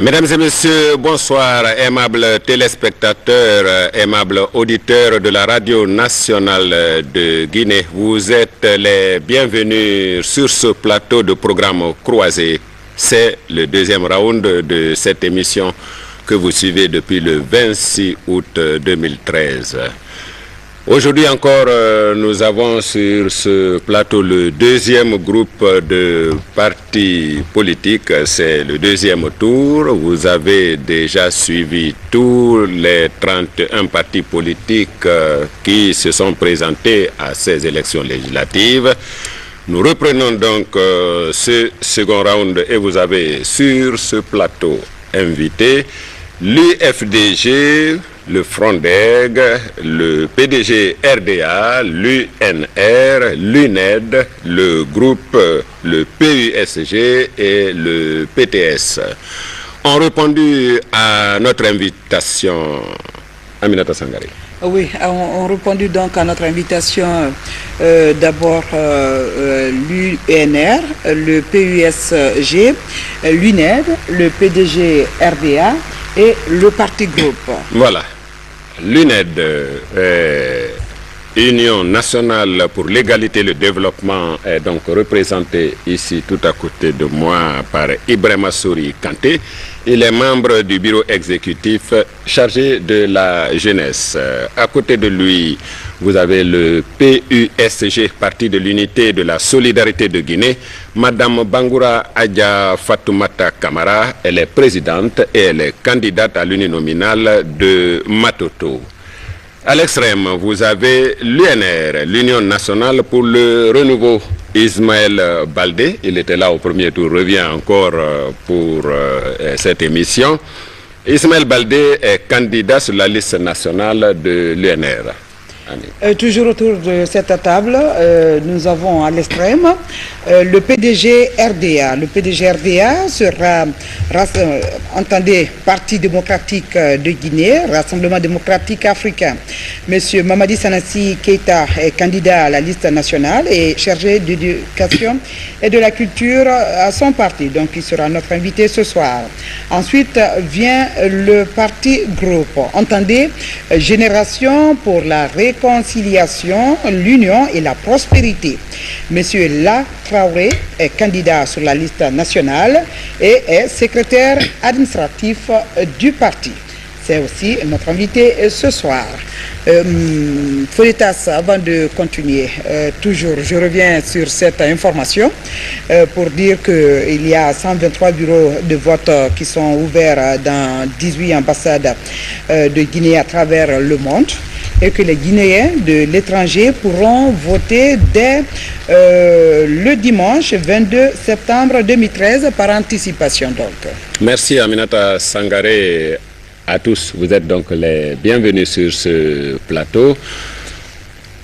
Mesdames et messieurs, bonsoir, aimables téléspectateurs, aimables auditeurs de la radio nationale de Guinée. Vous êtes les bienvenus sur ce plateau de programme croisé. C'est le deuxième round de cette émission que vous suivez depuis le 26 août 2013. Aujourd'hui encore, nous avons sur ce plateau le deuxième groupe de partis politiques. C'est le deuxième tour. Vous avez déjà suivi tous les 31 partis politiques qui se sont présentés à ces élections législatives. Nous reprenons donc ce second round et vous avez sur ce plateau invité l'UFDG, le FRONDEG, le PDG RDA, l'UNR, l'UNED, le groupe, le PUSG et le PTS ont répondu à notre invitation. Aminata Sangaré. Oui, on répondu donc à notre invitation d'abord l'UNR, le PUSG, l'UNED, le PDG RDA et le parti groupe. Voilà. L'UNED, Union nationale pour l'égalité et le développement, est donc représentée ici tout à côté de moi par Ibrahima Souri Kanté. Il est membre du bureau exécutif chargé de la jeunesse. À côté de lui, vous avez le PUSG, Parti de l'unité et de la solidarité de Guinée. Madame Bangoura Adja Fatoumata Kamara, elle est présidente et elle est candidate à l'uninominale de Matoto. À l'extrême, vous avez l'UNR, l'Union nationale pour le renouveau. Ismaël Baldé, il était là au premier tour, revient encore pour cette émission. Ismaël Baldé est candidat sur la liste nationale de l'UNR. Toujours autour de cette table, nous avons à l'extrême le PDG RDA. Le PDG RDA sera, entendez, Parti démocratique de Guinée, Rassemblement démocratique africain. Monsieur Mamadi Sanassi Keita est candidat à la liste nationale et chargé d'éducation et de la culture à son parti. Donc il sera notre invité ce soir. Ensuite vient le parti groupe. Entendez, Génération pour la réconciliation, l'union et la prospérité. Monsieur La Traoré est candidat sur la liste nationale et est secrétaire administratif du parti. C'est aussi notre invité ce soir. Folitas, avant de continuer, toujours, je reviens sur cette information pour dire qu'il y a 123 bureaux de vote qui sont ouverts dans 18 ambassades de Guinée à travers le monde, et que les Guinéens de l'étranger pourront voter dès le dimanche 22 septembre 2013 par anticipation. Donc. Merci Aminata Sangaré. À tous, vous êtes donc les bienvenus sur ce plateau.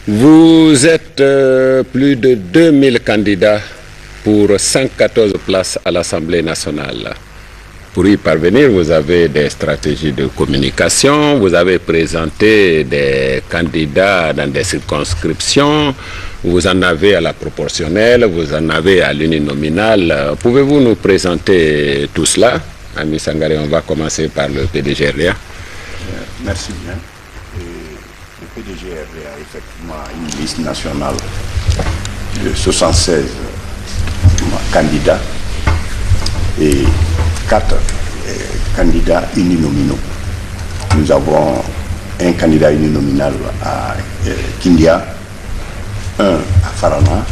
Vous êtes plus de 2000 candidats pour 114 places à l'Assemblée nationale. Pour y parvenir, vous avez des stratégies de communication, vous avez présenté des candidats dans des circonscriptions, vous en avez à la proportionnelle, vous en avez à l'uninominale. Pouvez-vous nous présenter tout cela? Ami Sangaré, on va commencer par le PDG RDA. Merci bien. Le PDG RDA a effectivement une liste nationale de 76 candidats et 4 candidats uninominaux. Nous avons un candidat uninominal à Kindia, un à Farana,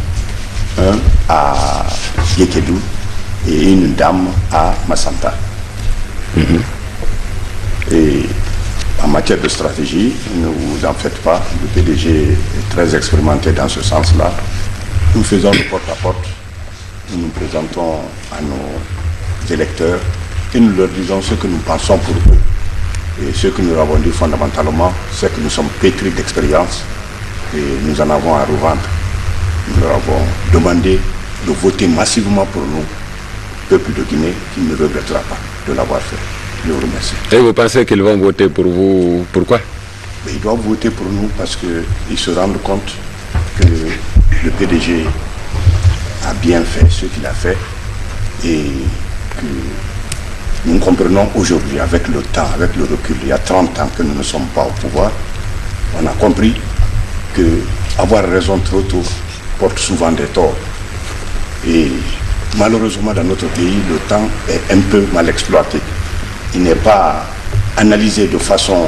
un à Yekedou et une dame à Massanta. Et en matière de stratégie, ne vous en faites pas, le PDG est très expérimenté dans ce sens-là. Nous faisons le porte-à-porte, nous nous présentons à nos électeurs et nous leur disons ce que nous pensons pour eux. Et ce que nous avons dit fondamentalement, c'est que nous sommes pétris d'expérience et nous en avons à revendre. Nous leur avons demandé de voter massivement pour nous, peuple de Guinée, qui ne regrettera pas de l'avoir fait. Je vous remercie. Et vous pensez qu'ils vont voter pour vous? Pourquoi? Mais ils doivent voter pour nous parce qu'ils se rendent compte que le PDG a bien fait ce qu'il a fait et que Nous comprenons aujourd'hui, avec le temps, avec le recul, il y a 30 ans que nous ne sommes pas au pouvoir, on a compris que avoir raison trop tôt porte souvent des torts. Et malheureusement, dans notre pays, le temps est un peu mal exploité. Il n'est pas analysé de façon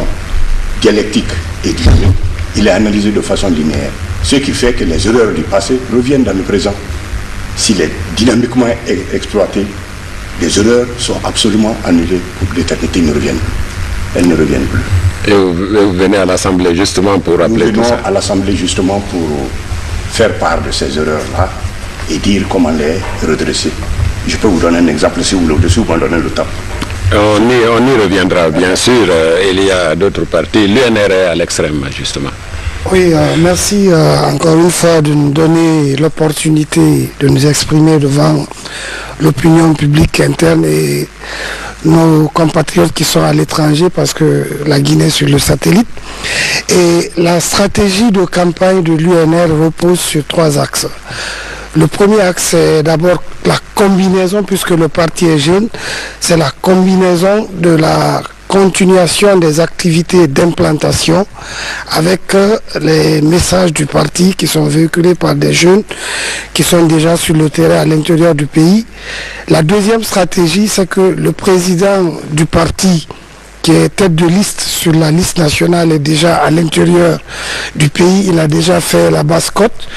dialectique et dynamique, il est analysé de façon linéaire. Ce qui fait que les erreurs du passé reviennent dans le présent. S'il est dynamiquement exploité, les erreurs sont absolument annulées pour l'éternité, ne reviennent plus. Elles ne reviennent plus. Et vous venez à l'Assemblée justement pour rappeler tout ça? Nous venons à l'Assemblée justement pour faire part de ces erreurs-là et dire comment les redresser. Je peux vous donner un exemple si vous voulez, au-dessus, vous m'en donnez le temps. On y reviendra, bien sûr. Il y a d'autres partis. L'UNR est à l'extrême, justement. Oui, merci encore une fois de nous donner l'opportunité de nous exprimer devant l'opinion publique interne et nos compatriotes qui sont à l'étranger parce que la Guinée est sur le satellite. Et la stratégie de campagne de l'UNR repose sur 3 axes. Le premier axe, c'est d'abord la combinaison, puisque le parti est jeune, c'est la combinaison de la continuation des activités d'implantation avec les messages du parti qui sont véhiculés par des jeunes qui sont déjà sur le terrain à l'intérieur du pays. La deuxième stratégie, c'est que le président du parti, qui est tête de liste sur la liste nationale, est déjà à l'intérieur du pays. Il a déjà fait la Basse-Côte.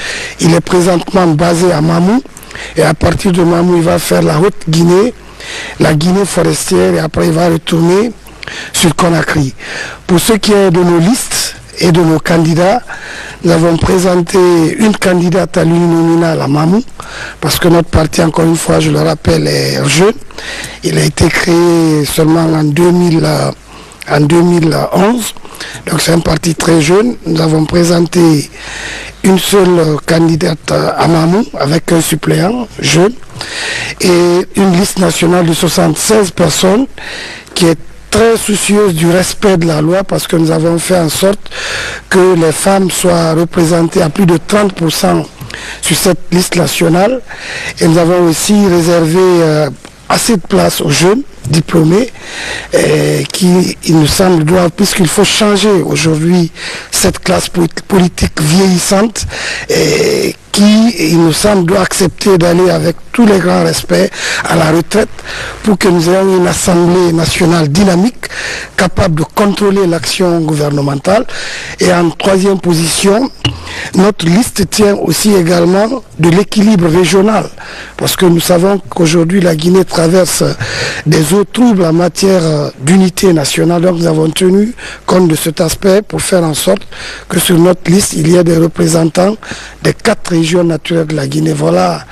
Il est présentement basé à Mamou. Et à partir de Mamou, il va faire la Haute-Guinée, la Guinée forestière, et après il va retourner sur Conakry. Pour ce qui est de nos listes et de nos candidats, nous avons présenté une candidate à l'uninominal à Mamou, parce que notre parti, encore une fois, je le rappelle, est jeune. Il a été créé seulement en 2011, donc c'est un parti très jeune. Nous avons présenté une seule candidate à Mamou avec un suppléant jeune et une liste nationale de 76 personnes qui est très soucieuse du respect de la loi, parce que nous avons fait en sorte que les femmes soient représentées à plus de 30% sur cette liste nationale, et nous avons aussi réservé assez de place aux jeunes diplômés qui, il nous semble, doivent, puisqu'il faut changer aujourd'hui cette classe politique vieillissante et qui, il nous semble, doit accepter d'aller avec tous les grands respects à la retraite pour que nous ayons une Assemblée nationale dynamique, capable de contrôler l'action gouvernementale. Et en troisième position, notre liste tient aussi également de l'équilibre régional, parce que nous savons qu'aujourd'hui la Guinée traverse des eaux troubles en matière d'unité nationale. Donc nous avons tenu compte de cet aspect pour faire en sorte que sur notre liste il y ait des représentants des 4 régions naturelles de la Guinée. Voilà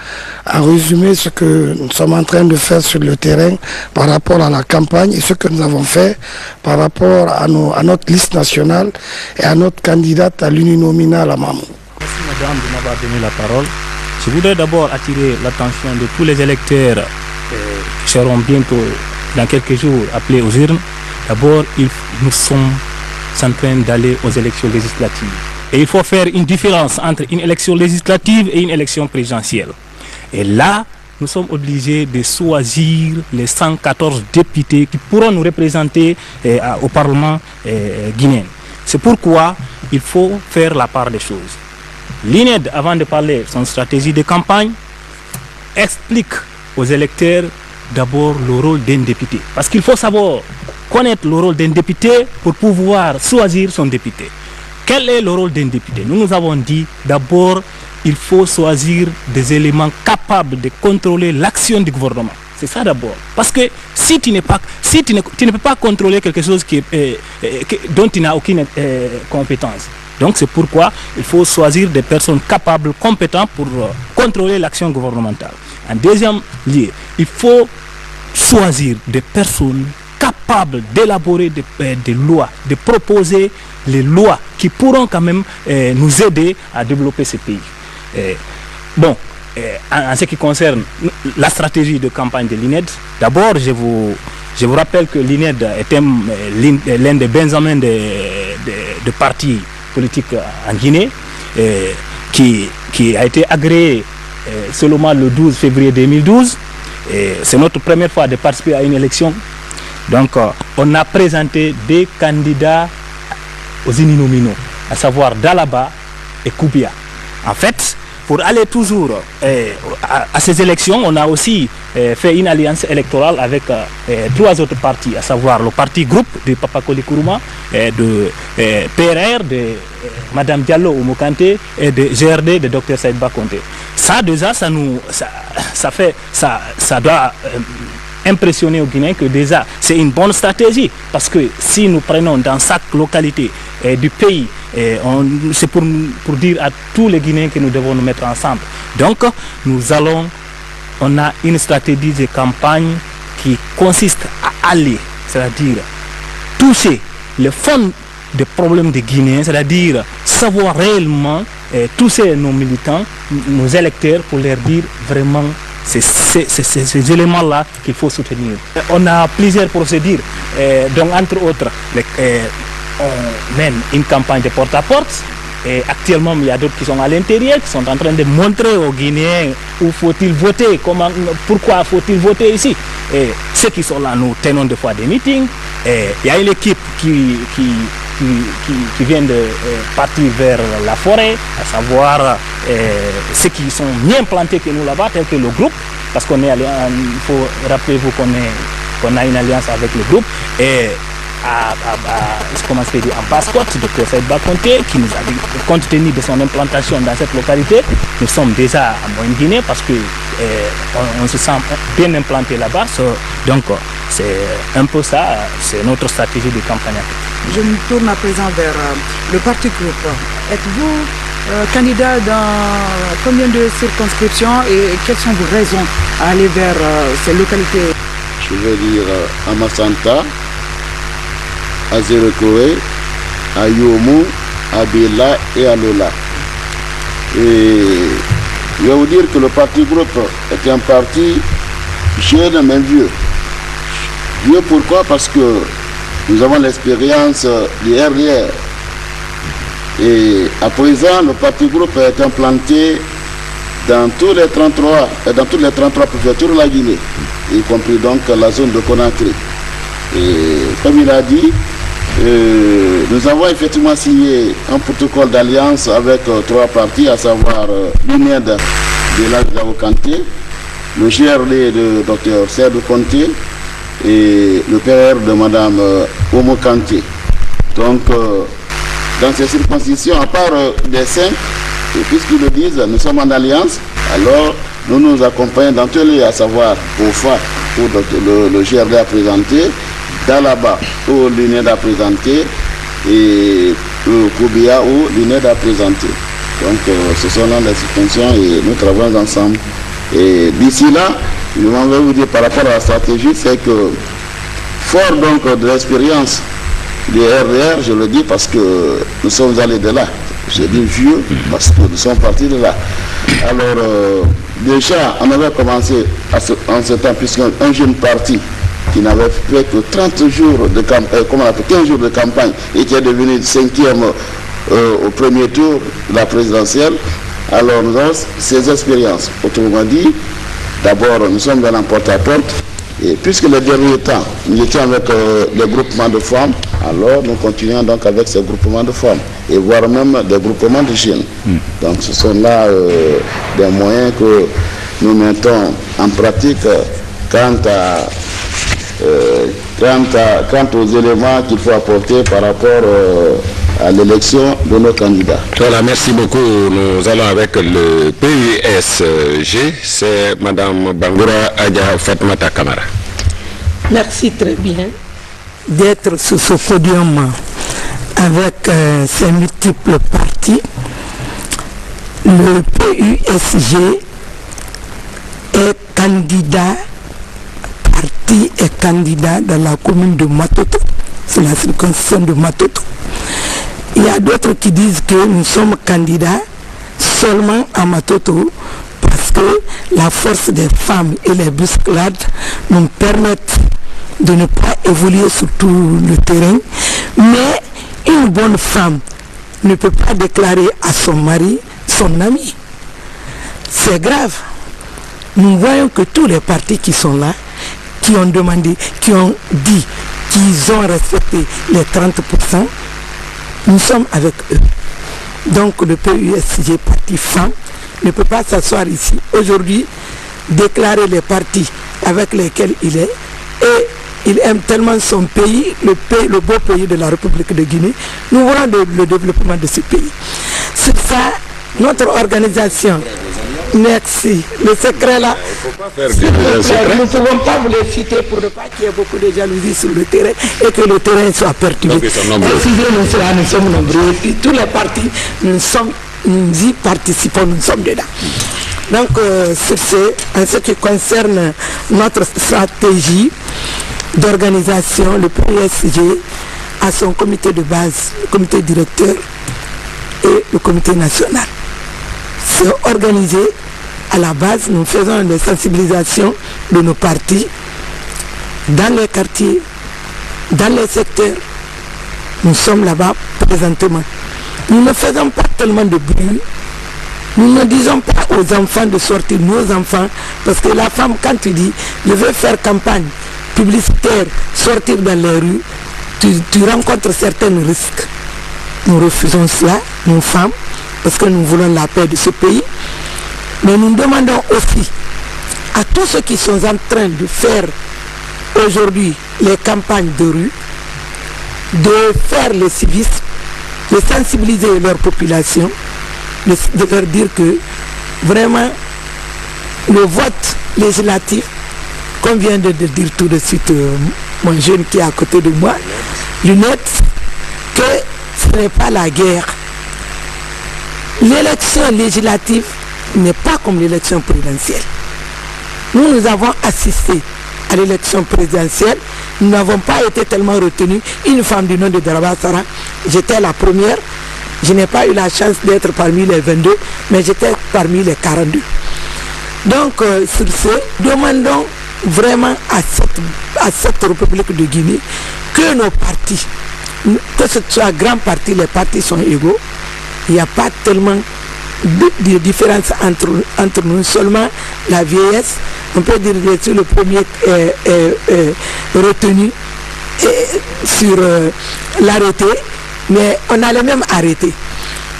en résumé ce que nous sommes en train de faire sur le terrain par rapport à la campagne et ce que nous avons fait par rapport à notre liste nationale et à notre candidate à l'uninominal à Mamou. Merci madame de m'avoir donné la parole. Je voudrais d'abord attirer l'attention de tous les électeurs qui seront bientôt, dans quelques jours, appelés aux urnes. D'abord, nous sommes en train d'aller aux élections législatives. Et il faut faire une différence entre une élection législative et une élection présidentielle. Et là, nous sommes obligés de choisir les 114 députés qui pourront nous représenter au Parlement guinéen. C'est pourquoi il faut faire la part des choses. L'INED, avant de parler de son stratégie de campagne, explique aux électeurs d'abord le rôle d'un député. Parce qu'il faut savoir connaître le rôle d'un député pour pouvoir choisir son député. Quel est le rôle d'un député? Nous avons dit d'abord il faut choisir des éléments capables de contrôler l'action du gouvernement. C'est ça d'abord. Parce que si tu ne peux pas contrôler quelque chose dont tu n'as aucune compétence. Donc c'est pourquoi il faut choisir des personnes capables, compétentes pour contrôler l'action gouvernementale. En deuxième lieu, il faut choisir des personnes capables d'élaborer des lois, de proposer les lois qui pourront quand même nous aider à développer ce pays. En ce qui concerne la stratégie de campagne de l'INED, d'abord je vous rappelle que l'INED est l'un des benjamins de partis politiques en Guinée, qui a été agréé seulement le 12 février 2012. C'est notre première fois de participer à une élection Donc on a présenté des candidats aux uninominaux, à savoir Dalaba et Koubia. En fait, pour aller toujours à ces élections, on a aussi fait une alliance électorale avec 3 autres partis, à savoir le parti groupe de Papa Koli Kourouma, de PRR, de Madame Diallo Oumokanté et de GRD de Dr Saïd Bakonté. Ça déjà, ça doit impressionner aux Guinéens que déjà c'est une bonne stratégie, parce que si nous prenons dans chaque localité du pays, c'est pour dire à tous les Guinéens que nous devons nous mettre ensemble. Donc on a une stratégie de campagne qui consiste à aller, c'est-à-dire toucher le fond des problèmes des Guinéens, c'est-à-dire savoir réellement toucher nos militants, nos électeurs, pour leur dire vraiment ces éléments-là qu'il faut soutenir. On a plusieurs procédures, donc entre autres, on mène une campagne de porte-à-porte. Et actuellement, il y a d'autres qui sont à l'intérieur, qui sont en train de montrer aux Guinéens où faut-il voter, pourquoi faut-il voter ici. Et ceux qui sont là, nous tenons des fois des meetings. Et il y a une équipe qui vient de partir vers la forêt, à savoir ceux qui sont mieux implantés que nous là-bas, tel que le groupe, parce qu'on est il faut rappeler-vous qu'on a une alliance avec le groupe. Et en Passport, Dr Saïd Bakonté, qui nous a dit, compte tenu de son implantation dans cette localité, nous sommes déjà en Moyenne-Guinée parce que on se sent bien implanté là-bas. Donc c'est un peu ça, c'est notre stratégie de campagne. Je me tourne à présent vers le parti groupe. Êtes-vous candidat dans combien de circonscriptions et quelles sont vos raisons à aller vers ces localités? Je vais dire à Massanta, à Zérekoé, à Yomu, à Bela et à Lola. Et je vais vous dire que le parti groupe est un parti jeune mais vieux. Vieux pourquoi? Parce que nous avons l'expérience du RDR. Et à présent, le parti groupe est implanté dans tous les 33 préfectures de la Guinée, y compris donc la zone de Conakry. Et comme il a dit, nous avons effectivement signé un protocole d'alliance avec 3 partis, à savoir l'UNED de l'Agdao Kanté, le GRD de Dr Seydou Konté et le PRR de Madame Omo Kanté. Donc, dans ces circonscriptions, à part des 5, et puisqu'ils le disent, nous sommes en alliance, alors nous nous accompagnons dans tous les, à savoir OFA, où le GRD a présenté, Dalaba, où l'UNED a présenté, et Koubia, où l'UNED a présenté. Donc, ce sont là les circonscriptions et nous travaillons ensemble. Et d'ici là, je vais vous dire par rapport à la stratégie, c'est que, fort donc de l'expérience du RDR, je le dis parce que nous sommes allés de là. J'ai dit vieux parce que nous sommes partis de là. Alors, déjà, on avait commencé en ce temps, puisqu'un jeune parti qui n'avait fait que 30 jours de campagne, 15 jours de campagne, et qui est devenu 5e au premier tour de la présidentielle. Alors nous avons ces expériences. Autrement dit, d'abord nous sommes dans un porte-à-porte, et puisque les derniers temps, nous étions avec des groupements de femmes, alors nous continuons donc avec ces groupements de femmes, et voire même des groupements de jeunes. Donc ce sont là des moyens que nous mettons en pratique quant aux éléments qu'il faut apporter par rapport à l'élection de nos candidats. Voilà, merci beaucoup. Nous allons avec le PUSG. C'est Mme Bangoura Adja Fatmata Kamara. Merci très bien d'être sur ce podium avec ces multiples partis. Le PUSG est candidat, parti est candidat dans la commune de Matoto. C'est la circonscription de Matoto. Il y a d'autres qui disent que nous sommes candidats seulement à Matoto parce que la force des femmes et les bousculades nous permettent de ne pas évoluer sur tout le terrain. Mais une bonne femme ne peut pas déclarer à son mari, son ami. C'est grave. Nous voyons que tous les partis qui sont là qui ont demandé, qui ont dit qu'ils ont respecté les 30%, nous sommes avec eux. Donc le PUSG, parti femmes, ne peut pas s'asseoir ici aujourd'hui, déclarer les partis avec lesquels il est, et il aime tellement son pays, le beau pays de la République de Guinée. Nous voulons le développement de ce pays. C'est ça, notre organisation. Merci. Le secret là, nous ne pouvons pas vous le citer pour ne pas qu'il y ait beaucoup de jalousie sur le terrain et que le terrain soit perturbé. Nous sommes nombreux. Et tous les partis, nous y participons, nous sommes dedans. Donc, en ce qui concerne notre stratégie d'organisation, le PSG a son comité de base, le comité directeur et le comité national. C'est organisé à la base, nous faisons des sensibilisations de nos partis dans les quartiers, dans les secteurs. Nous sommes là-bas présentement. Nous ne faisons pas tellement de bruit. Nous ne disons pas aux enfants de sortir, nos enfants, parce que la femme, quand tu dis, je veux faire campagne publicitaire, sortir dans les rues, tu rencontres certains risques. Nous refusons cela, nos femmes, parce que nous voulons la paix de ce pays. Mais nous demandons aussi à tous ceux qui sont en train de faire aujourd'hui les campagnes de rue, de faire le civisme, de sensibiliser leur population, de leur dire que vraiment le vote législatif, comme vient de dire tout de suite mon jeune qui est à côté de moi, Lunette, que ce n'est pas la guerre. L'élection législative n'est pas comme l'élection présidentielle. Nous avons assisté à l'élection présidentielle, nous n'avons pas été tellement retenus. Une femme du nom de Daraba Sarah, j'étais la première, je n'ai pas eu la chance d'être parmi les 22, mais j'étais parmi les 42. Donc, sur ce, demandons vraiment à cette République de Guinée que nos partis, que ce soit grand parti, les partis sont égaux, il n'y a pas tellement de différence entre nous, seulement la vieillesse. On peut dire que c'est le premier retenu sur l'arrêté, mais on a les mêmes arrêtés.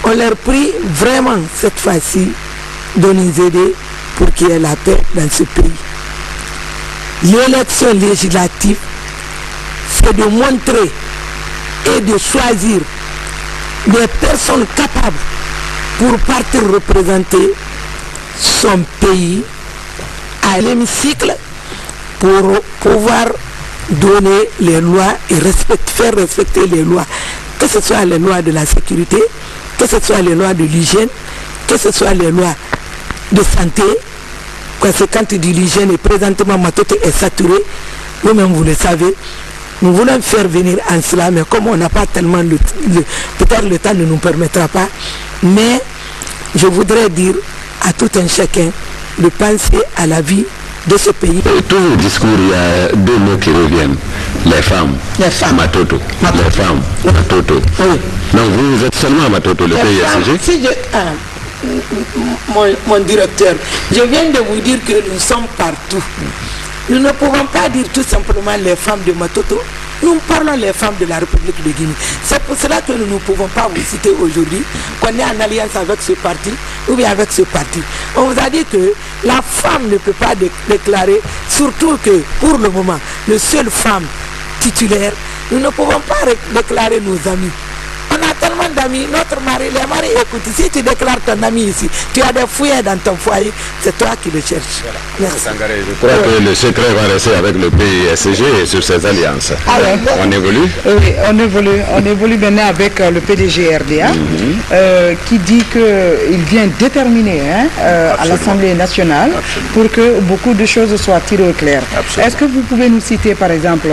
On leur prie vraiment cette fois-ci de nous aider pour qu'il y ait la paix dans ce pays. L'élection législative, c'est de montrer et de choisir des personnes capables pour partir représenter son pays à l'hémicycle pour pouvoir donner les lois et faire respecter les lois, que ce soit les lois de la sécurité, que ce soit les lois de l'hygiène, que ce soit les lois de santé. Parce que quand tu dis l'hygiène et présentement Matoto est saturé, vous-même vous le savez, nous voulons faire venir en cela, mais comme on n'a pas tellement peut-être le temps ne nous permettra pas, mais je voudrais dire à tout un chacun de penser à la vie de ce pays. Tous vos discours, il y a deux mots qui reviennent. Les femmes. Matoto. Les femmes. Matoto. Oui. Donc vous êtes seulement à Matoto, le PUSG? Mon directeur, je viens de vous dire que nous sommes partout. Nous ne pouvons pas dire tout simplement les femmes de Matoto. Nous parlons les femmes de la République de Guinée. C'est pour cela que nous ne pouvons pas vous citer aujourd'hui qu'on est en alliance avec ce parti ou bien avec ce parti. On vous a dit que la femme ne peut pas déclarer, surtout que pour le moment, le seul femme titulaire, nous ne pouvons pas déclarer nos amis. On a tellement d'amis, notre mari, les maris, écoute, si tu déclares ton ami ici, tu as des fouilles dans ton foyer, c'est toi qui le cherches. Merci. Je crois que le secret va rester avec le PSG et sur ses alliances. On évolue? Oui, on évolue maintenant avec le PDG RDA, qui dit qu'il vient déterminer à l'Assemblée nationale pour que beaucoup de choses soient tirées au clair. Est-ce que vous pouvez nous citer par exemple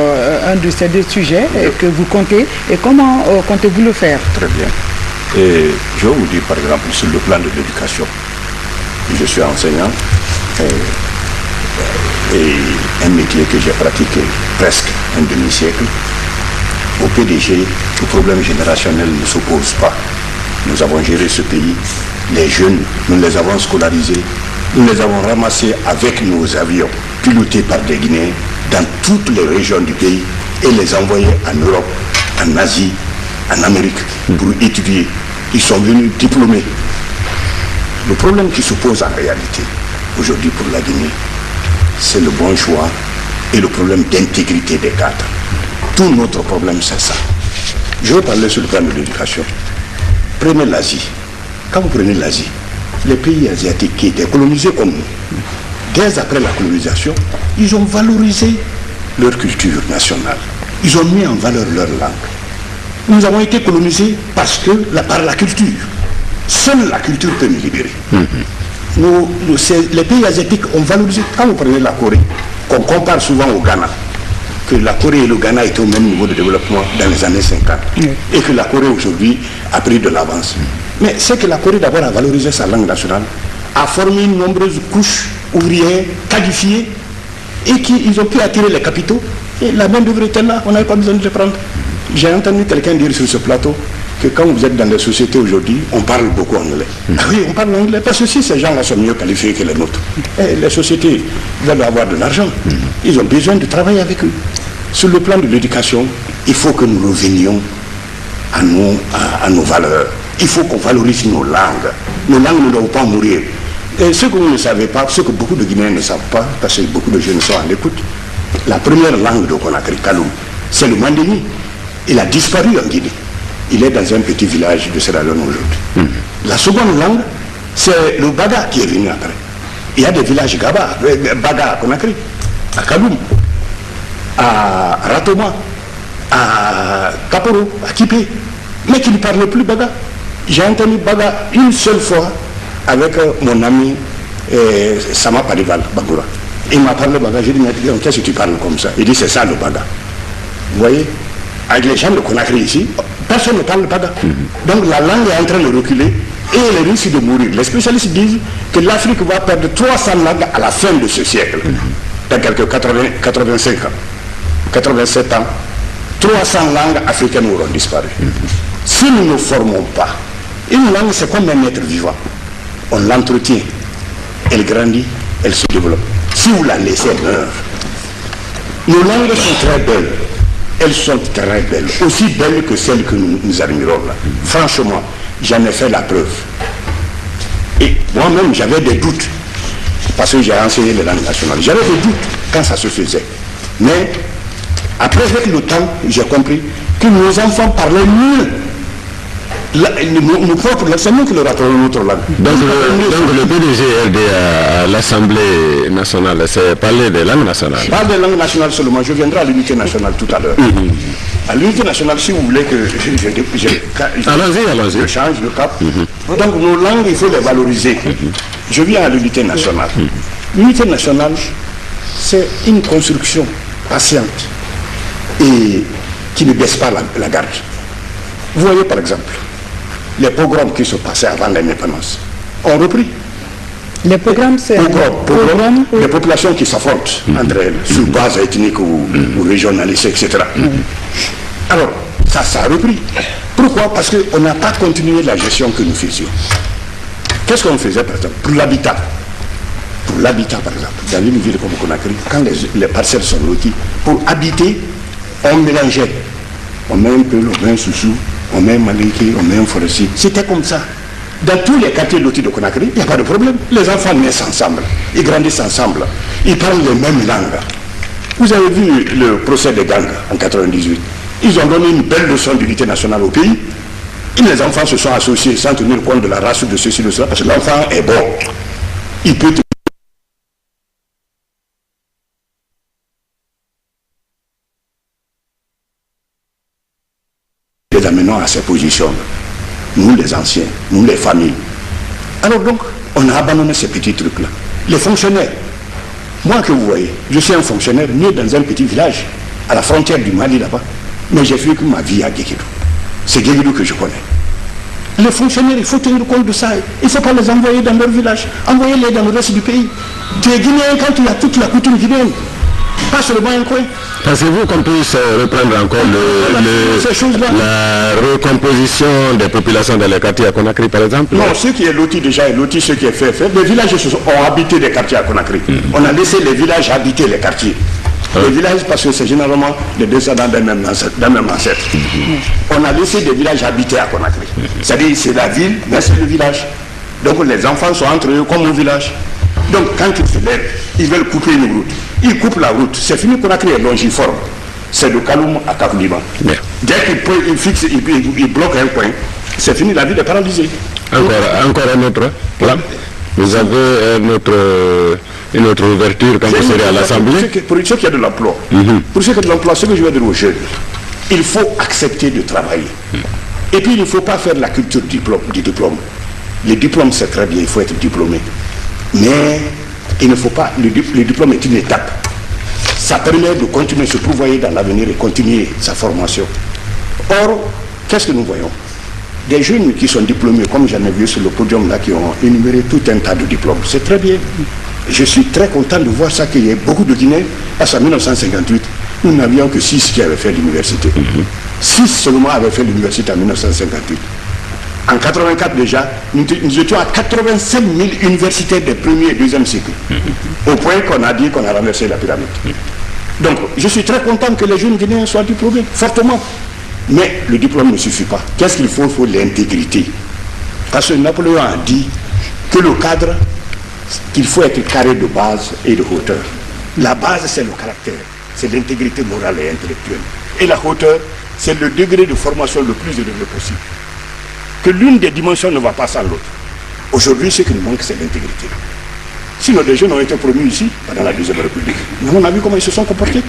un de ces deux sujets que vous comptez et comment comptez-vous le faire? Très bien. Et je vais vous dire par exemple sur le plan de l'éducation. Je suis enseignant et un métier que j'ai pratiqué presque un demi-siècle. Au PDG, le problème générationnel ne s'oppose pas. Nous avons géré ce pays. Les jeunes, nous les avons scolarisés. Nous les avons ramassés avec nos avions, pilotés par des Guinéens. dans toutes les régions du pays et les envoyer en Europe, en Asie, en Amérique pour étudier. Ils sont venus diplômés. Le problème qui se pose en réalité aujourd'hui pour la Guinée, c'est le bon choix et le problème d'intégrité des cadres. Tout notre problème, c'est ça. Je vais parler sur le plan de l'éducation. Prenez l'Asie. Quand vous prenez l'Asie, les pays asiatiques qui étaient colonisés comme nous, dès après la colonisation, ils ont valorisé leur culture nationale. Ils ont mis en valeur leur langue. Nous avons été colonisés par la culture. Seule la culture peut nous libérer. Les pays asiatiques ont valorisé. Quand vous prenez la Corée, qu'on compare souvent au Ghana, que la Corée et le Ghana étaient au même niveau de développement dans les années 50, et que la Corée aujourd'hui a pris de l'avance. Mais c'est que la Corée d'abord a valorisé sa langue nationale, a formé une nombreuse couche ouvrières qualifiées, et qu'ils ont pu attirer les capitaux, et la main d'œuvre était là, on n'avait pas besoin de les prendre. J'ai entendu quelqu'un dire sur ce plateau que quand vous êtes dans les sociétés aujourd'hui, on parle beaucoup anglais. Ah oui, on parle anglais, parce que si ces gens-là sont mieux qualifiés que les nôtres, les sociétés veulent avoir de l'argent, ils ont besoin de travailler avec eux. Sur le plan de l'éducation, il faut que nous revenions à nos valeurs. Il faut qu'on valorise nos langues. Nos langues ne doivent pas mourir. Et ce que vous ne savez pas, ce que beaucoup de Guinéens ne savent pas, parce que beaucoup de jeunes sont à l'écoute, la première langue de Conakry, Kaloum, c'est le mandéni. Il a disparu en Guinée. Il est dans un petit village de Sierra Leone aujourd'hui. La seconde langue, c'est le Baga qui est venu après. Il y a des villages Baga à Conakry, à Kaloum, à Ratoma, à Kaporo, à Kipé, mais qui ne parlaient plus Baga. J'ai entendu Baga une seule fois avec mon ami Sama Parival Bagoura. Il m'a parlé Baga, j'ai dit, mais qu'est-ce que tu parles comme ça? Il dit, c'est ça le Baga. Vous voyez, avec les gens de Conakry ici, personne ne parle Baga. Donc la langue est en train de reculer et elle risque de mourir. Les spécialistes disent que l'Afrique va perdre 300 langues à la fin de ce siècle. Dans quelques 85 ans, 87 ans, 300 langues africaines auront disparu. Si nous ne formons pas, une langue c'est comme un être vivant. On l'entretient, elle grandit, elle se développe. Si vous la laissez meurt, nos langues sont très belles. Elles sont très belles, aussi belles que celles que nous admirons là. Franchement, j'en ai fait la preuve. Et moi-même, j'avais des doutes, parce que j'ai enseigné les langues nationales. J'avais des doutes quand ça se faisait. Mais après, avec le temps, j'ai compris que nos enfants parlaient mieux. Nos propres langues, c'est nous qui leur apprenons notre langue. Donc le PDG RDA à l'Assemblée nationale, c'est parler des langues nationales. Pas des langues nationales seulement, je viendrai à l'unité nationale tout à l'heure. À l'unité nationale, si vous voulez que je change de cap. Donc nos langues, il faut les valoriser. Je viens à l'unité nationale. L'unité nationale, c'est une construction patiente et qui ne baisse pas la garde. Vous voyez par exemple, les pogroms qui se passaient avant l'indépendance ont repris. Les programmes, c'est... Pogroms, les populations qui s'affrontent entre elles, sur base ethnique ou régionaliste, etc. Alors, ça a repris. Pourquoi? Parce qu'on n'a pas continué la gestion que nous faisions. Qu'est-ce qu'on faisait, par exemple, pour l'habitat? Pour l'habitat, par exemple, dans une ville comme Conakry, quand les parcelles sont loties, pour habiter, on mélangeait. On met un peu, on met un soussou, on met un malinké, on met un forestier. C'était comme ça. Dans tous les quartiers lotis de Conakry, il n'y a pas de problème. Les enfants naissent ensemble, ils grandissent ensemble, ils parlent les mêmes langues. Vous avez vu le procès des gangs en 1998. Ils ont donné une belle leçon d'unité nationale au pays. Et les enfants se sont associés sans tenir compte de la race de ceci, de cela, parce que l'enfant est bon. Il peut les amenons à ces positions, nous les anciens, nous les familles. Alors donc, on a abandonné ces petits trucs-là. Les fonctionnaires, moi que vous voyez, je suis un fonctionnaire né dans un petit village, à la frontière du Mali là-bas, mais j'ai vécu ma vie à Guéguédou. C'est Guéguédou que je connais. Les fonctionnaires, il faut tenir compte de ça. Il ne faut pas les envoyer dans leur village, envoyez-les dans le reste du pays. Tu es guinéen quand tu as toute la coutume guinéenne. Pas seulement un coin. Pensez-vous qu'on puisse reprendre encore la recomposition des populations dans les quartiers à Conakry, par exemple? Non, ce qui est loti déjà est loti, ce qui est fait. Les villages ont habité les quartiers à Conakry. On a laissé les villages habiter les quartiers. Les villages, parce que c'est généralement des descendants d'un même ancêtre. On a laissé des villages habités à Conakry. C'est-à-dire c'est la ville, mais c'est le village. Donc les enfants sont entre eux comme au village. Donc quand ils se lèvent, ils veulent couper une route. Ils coupent la route. C'est fini, Conakry est longiforme. C'est de Kaloum à Kavliban. Dès qu'ils fixent, ils bloquent un coin, c'est fini, la ville est paralysée. Encore un autre plan. Vous avez une autre ouverture quand vous serez à l'Assemblée. Pour ceux qui ont de l'emploi, pour ceux qui ont de l'emploi, ce que je veux dire aux jeunes, il faut accepter de travailler. Et puis il ne faut pas faire la culture du diplôme. Le diplôme c'est très bien, il faut être diplômé. Mais il ne faut pas, le diplôme est une étape. Ça permet de continuer à se pourvoyer dans l'avenir et continuer sa formation. Or, qu'est-ce que nous voyons? Des jeunes qui sont diplômés, comme j'en ai vu sur le podium là, qui ont énuméré tout un tas de diplômes. C'est très bien. Je suis très content de voir ça, qu'il y ait beaucoup de Guinéens. Parce qu'en 1958, nous n'avions que 6 qui avaient fait l'université. 6 seulement avaient fait l'université en 1958. En 84 déjà, nous étions à 85 000 universitaires des premiers et deuxième cycles. Au point qu'on a dit qu'on a renversé la pyramide. Donc, je suis très content que les jeunes Guinéens soient diplômés, fortement. Mais le diplôme ne suffit pas. Qu'est-ce qu'il faut? Il faut l'intégrité. Parce que Napoléon a dit que le cadre, qu'il faut être carré de base et de hauteur. La base, c'est le caractère, c'est l'intégrité morale et intellectuelle. Et la hauteur, c'est le degré de formation le plus élevé possible. Que l'une des dimensions ne va pas sans l'autre. Aujourd'hui, ce qui nous manque, c'est l'intégrité. Sinon, des jeunes ont été promus ici, pendant la Deuxième République. Mais on a vu comment ils se sont comportés.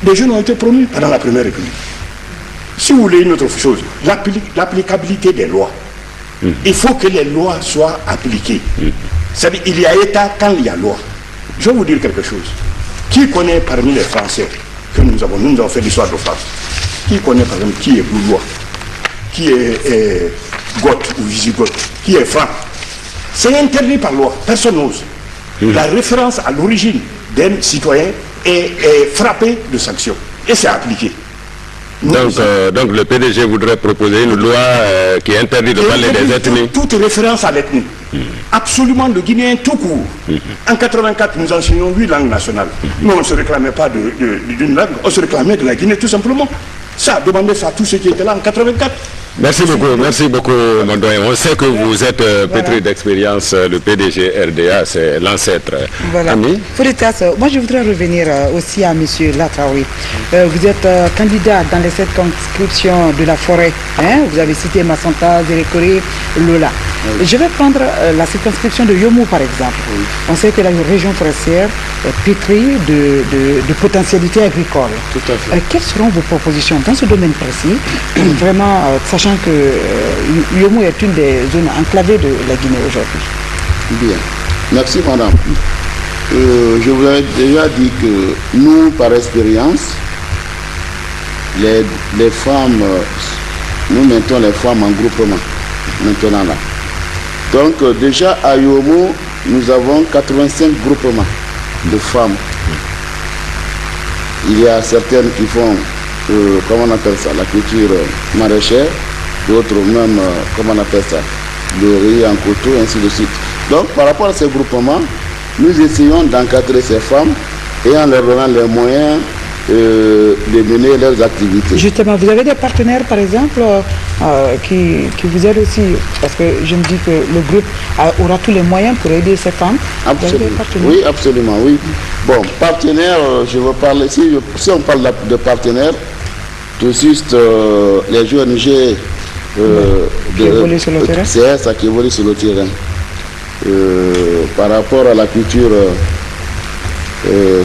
Des jeunes ont été promus pendant la Première République. Si vous voulez une autre chose, l'applicabilité des lois. Il faut que les lois soient appliquées. C'est-à-dire qu'il y a État quand il y a loi. Je vais vous dire quelque chose. Qui connaît parmi les Français que nous avons fait l'histoire de France, qui connaît par exemple qui est Boulois, qui est Goth ou Visigoth, qui est franc? C'est interdit par loi, personne n'ose. La référence à l'origine d'un citoyen est frappée de sanctions. Et c'est appliqué. Donc le PDG voudrait proposer une loi qui interdit de parler des ethnies. Toute référence à l'ethnie. Absolument le Guinéen tout court. En 84, nous enseignons 8 langues nationales. Nous, on ne se réclamait pas d'une langue, on se réclamait de la Guinée tout simplement. Ça a demandé ça à tous ceux qui étaient là en 84. Merci beaucoup, mon doyen. On sait que vous êtes pétri d'expérience. Le PDG RDA, c'est l'ancêtre. Voilà. Ami? Moi, je voudrais revenir aussi à M. Latraoui. Vous êtes candidat dans les 7 circonscriptions de la forêt. Hein? Vous avez cité Massanta, Zérékoré, Lola. Oui. Je vais prendre la circonscription de Yomou, par exemple. Oui. On sait que la région forestière est pétrie de potentialités agricoles. Tout à fait. Quelles seront vos propositions dans ce domaine précis, vraiment, sachant que Yomou est une des zones enclavées de la Guinée aujourd'hui? Bien. Merci, madame. Je vous ai déjà dit que nous, par expérience, les femmes, nous mettons les femmes en groupement, maintenant là. Donc déjà à Yomou, nous avons 85 groupements de femmes. Il y a certaines qui font, comment on appelle ça, la culture maraîchère, d'autres même, comment on appelle ça, le riz en coteau, ainsi de suite. Donc par rapport à ces groupements, nous essayons d'encadrer ces femmes et en leur donnant les moyens de mener leurs activités. Justement, vous avez des partenaires, par exemple, qui vous aident aussi, parce que je me dis que le groupe aura tous les moyens pour aider ces femmes. Absolument. Oui, absolument, oui. Bon, partenaires, je veux parler, si on parle de partenaires, tout juste les ONG qui évoluent sur le terrain. C'est ça qui évolue sur le terrain. Par rapport à la culture.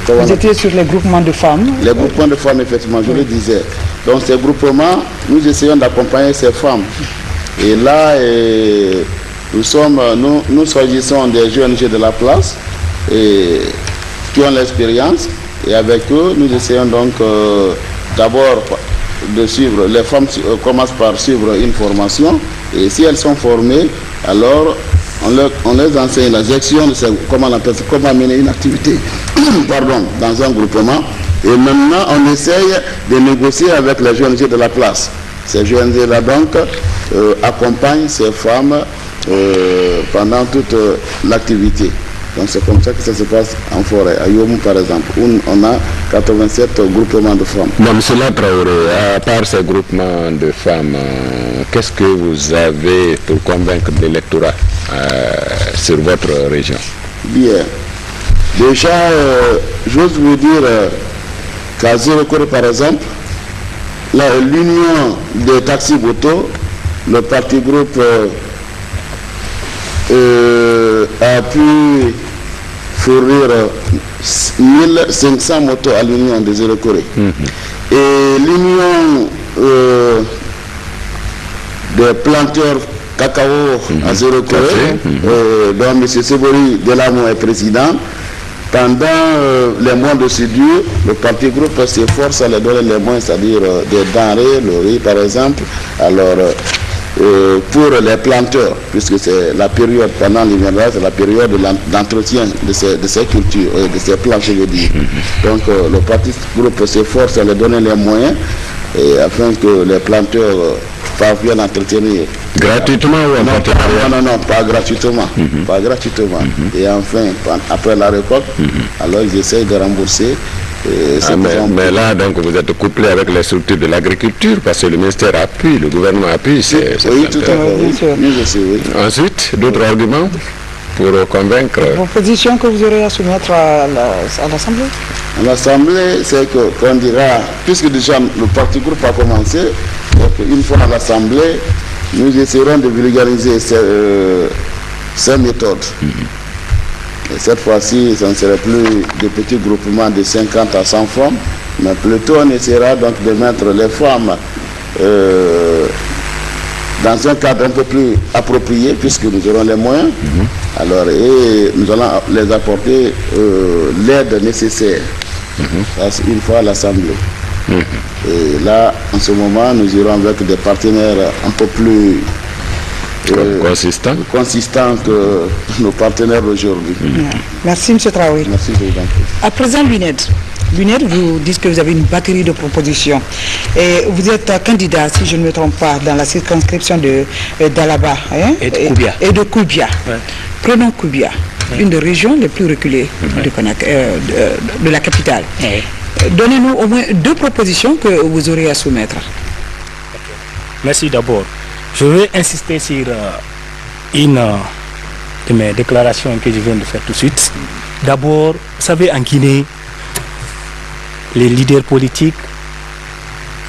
Vous étiez sur les groupements de femmes. Les groupements de femmes, effectivement, je le disais. Donc ces groupements, nous essayons d'accompagner ces femmes. Et là, nous choisissons des ONG de la place et, qui ont l'expérience. Et avec eux, nous essayons donc d'abord de suivre. Les femmes commencent par suivre une formation. Et si elles sont formées, alors on les enseigne la gestion de comment mener une activité dans un groupement. Et maintenant, on essaye de négocier avec les ONG de la place. Ces ONG-là, donc, accompagnent ces femmes pendant toute l'activité. Donc c'est comme ça que ça se passe en forêt. À Yomou par exemple, où on a 87 groupements de femmes. Bon, M. Traoré, à part ces groupements de femmes, qu'est-ce que vous avez pour convaincre l'électorat sur votre région? Bien. Déjà, j'ose vous dire qu'à Zéro-Corée par exemple, l'union des taxis motos, le parti groupe a pu fournir 1500 motos à l'union des Zéro-Corée. Et l'union des planteurs cacao à Zéro-Corée, dont M. Sebori Delamo est président, pendant les mois de soudure, le parti groupe s'efforce à les donner les moyens, c'est-à-dire des denrées, le riz par exemple. Alors, pour les planteurs, puisque c'est la période pendant l'hivernage, c'est la période d'entretien de ces cultures, de ces plants, je veux dire. Donc le parti groupe s'efforce à leur donner les moyens afin que les planteurs parviennent à entretenir. Gratuitement ou en partenariat? Non, pas gratuitement. Pas gratuitement. Et enfin, après la récolte, alors ils essayent de rembourser. Mais là, donc, vous êtes couplé avec les structures de l'agriculture, parce que le ministère appuie, le gouvernement appuie. Oui, tout à fait. Oui. Ensuite, d'autres arguments pour convaincre? Vos positions que vous aurez à soumettre à l'Assemblée? À l'Assemblée, c'est qu'on dira, puisque déjà le parti groupe a commencé, donc une fois à l'Assemblée, nous essaierons de vulgariser ces méthodes. Et cette fois-ci, ce ne serait plus de petits groupements de 50 à 100 femmes, mais plutôt on essaiera donc de mettre les femmes dans un cadre un peu plus approprié, puisque nous aurons les moyens. Alors, et nous allons les apporter l'aide nécessaire, une fois à l'Assemblée. Et là, en ce moment, nous irons avec des partenaires un peu plus consistant que nos partenaires aujourd'hui. Merci M. Traoré. Merci, je vous en prie. À présent, Luned, vous dites que vous avez une batterie de propositions. Et vous êtes candidat, si je ne me trompe pas, dans la circonscription d'Alaba et de Koubia. Ouais. Prenons Koubia, une des régions les plus reculées de la capitale. Donnez-nous au moins 2 propositions que vous aurez à soumettre. Merci d'abord. Je vais insister sur une de mes déclarations que je viens de faire tout de suite. D'abord, vous savez, en Guinée, les leaders politiques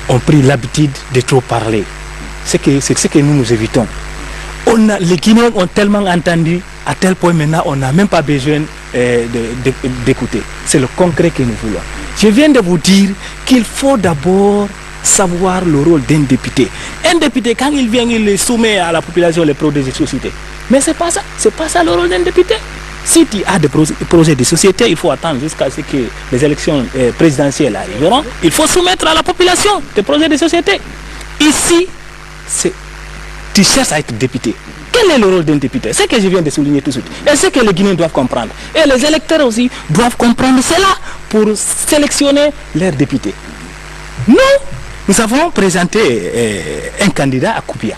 ont pris l'habitude de trop parler. C'est ce que nous évitons. Les Guinéens ont tellement entendu, à tel point maintenant, on n'a même pas besoin d'écouter. C'est le concret que nous voulons. Je viens de vous dire qu'il faut d'abord savoir le rôle d'un député. Un député, quand il vient, il soumet à la population les projets de société. Mais c'est pas ça le rôle d'un député. Si tu as des projets de société, il faut attendre jusqu'à ce que les élections présidentielles arriveront. Il faut soumettre à la population des projets de société. Ici, tu cherches à être député. Quel est le rôle d'un député? C'est ce que je viens de souligner tout de suite. Et c'est ce que les Guinéens doivent comprendre. Et les électeurs aussi doivent comprendre cela pour sélectionner leurs députés. Nous avons présenté un candidat à Koubia.